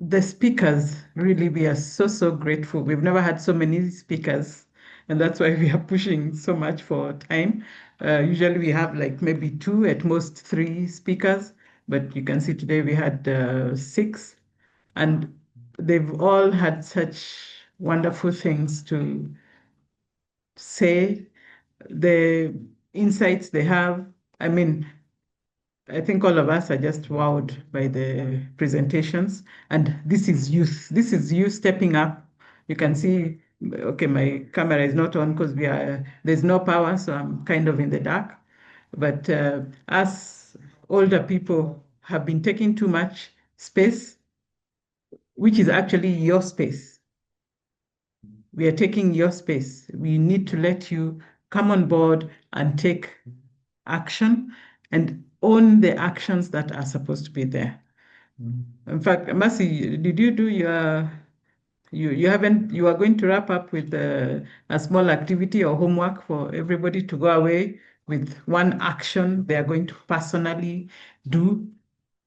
the speakers. Really, we are so grateful. We've never had so many speakers, and that's why we are pushing so much for time. Usually we have like maybe two, at most three speakers, but you can see today we had six, and they've all had such wonderful things to say, the insights they have. I mean, I think all of us are just wowed by the presentations. And this is youth. This is you stepping up. You can see, okay, my camera is not on because there's no power, so I'm kind of in the dark. But us older people have been taking too much space, which is actually your space. We are taking your space. We need to let you come on board and take action and own the actions that are supposed to be there. In fact, Mercy, did you do you haven't, you are going to wrap up with a small activity or homework for everybody to go away with one action they are going to personally do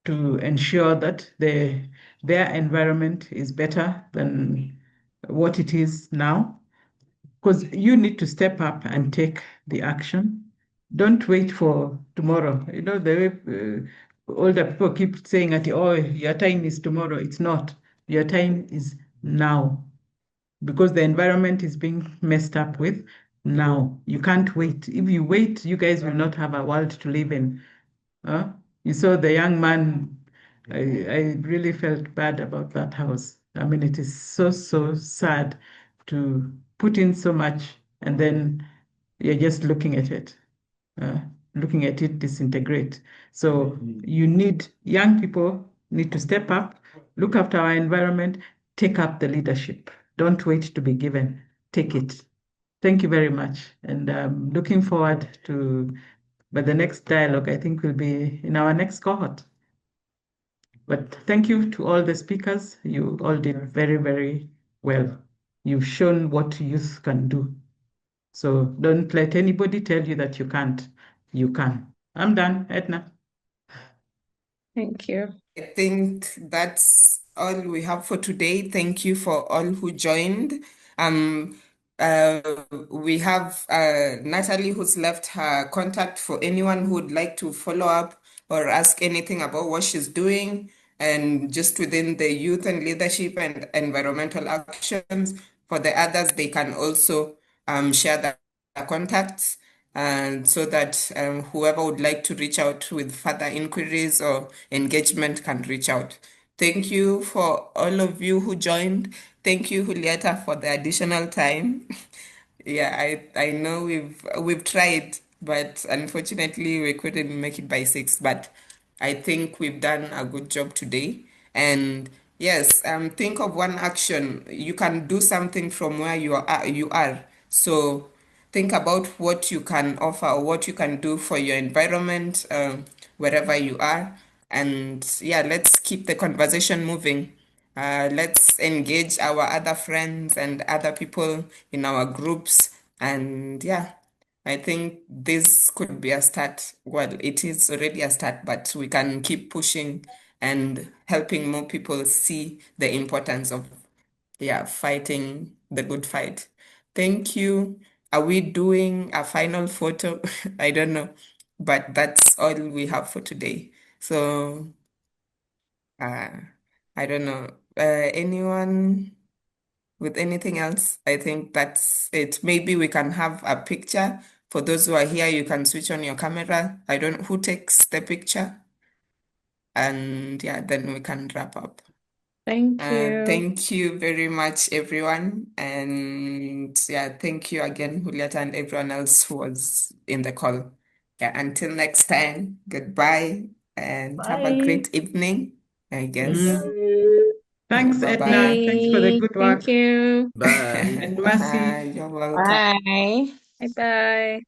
to ensure that their environment is better than what it is now, because you need to step up and take the action. Don't wait for tomorrow. You know, the way older people keep saying that, oh, your time is tomorrow. It's not. Your time is now, because the environment is being messed up with now. You can't wait. If you wait, you guys will not have a world to live in. You saw the young man. I really felt bad about that house. I mean, it is so sad to put in so much and then you're just uh, looking at it disintegrate. So young people need to step up, look after our environment, take up the leadership. Don't wait to be given, take it. Thank you very much. And looking forward but the next dialogue, I think, will be in our next cohort. But thank you to all the speakers. You all did very well. You've shown what youth can do. So don't let anybody tell you that you can't. You can. I'm done, Edna. Thank you. I think that's all we have for today. Thank you for all who joined. Um, uh, we have Natalie who's left her contact for anyone who would like to follow up or ask anything about what she's doing and just within the youth and leadership and environmental actions. For the others, they can also share their contacts and so that whoever would like to reach out with further inquiries or engagement can reach out. Thank you for all of you who joined. Thank you, Julieta, for the additional time. Yeah, I know we've tried, but unfortunately we couldn't make it by 6. But I think we've done a good job today. And yes, think of one action. You can do something from where you are. So think about what you can offer or what you can do for your environment, wherever you are. And yeah, let's keep the conversation moving. Let's engage our other friends and other people in our groups. And yeah, I think this could be a start. Well, it is already a start, but we can keep pushing and helping more people see the importance of, yeah, fighting the good fight. Thank you. Are we doing a final photo? I don't know, but that's all we have for today. So, uh, I don't know. Anyone with anything else? I think that's it. Maybe we can have a picture. For those who are here, you can switch on your camera. I don't know who takes the picture. And yeah, then we can wrap up. Thank you. Thank you very much, everyone. And yeah, thank you again, Julieta, and everyone else who was in the call. Yeah, until next time, goodbye and have a Bye. great evening, I guess. Thanks, Bye Edna. bye. Thanks for the good work. Thank you. And Mercy. You're welcome. Bye. Bye bye.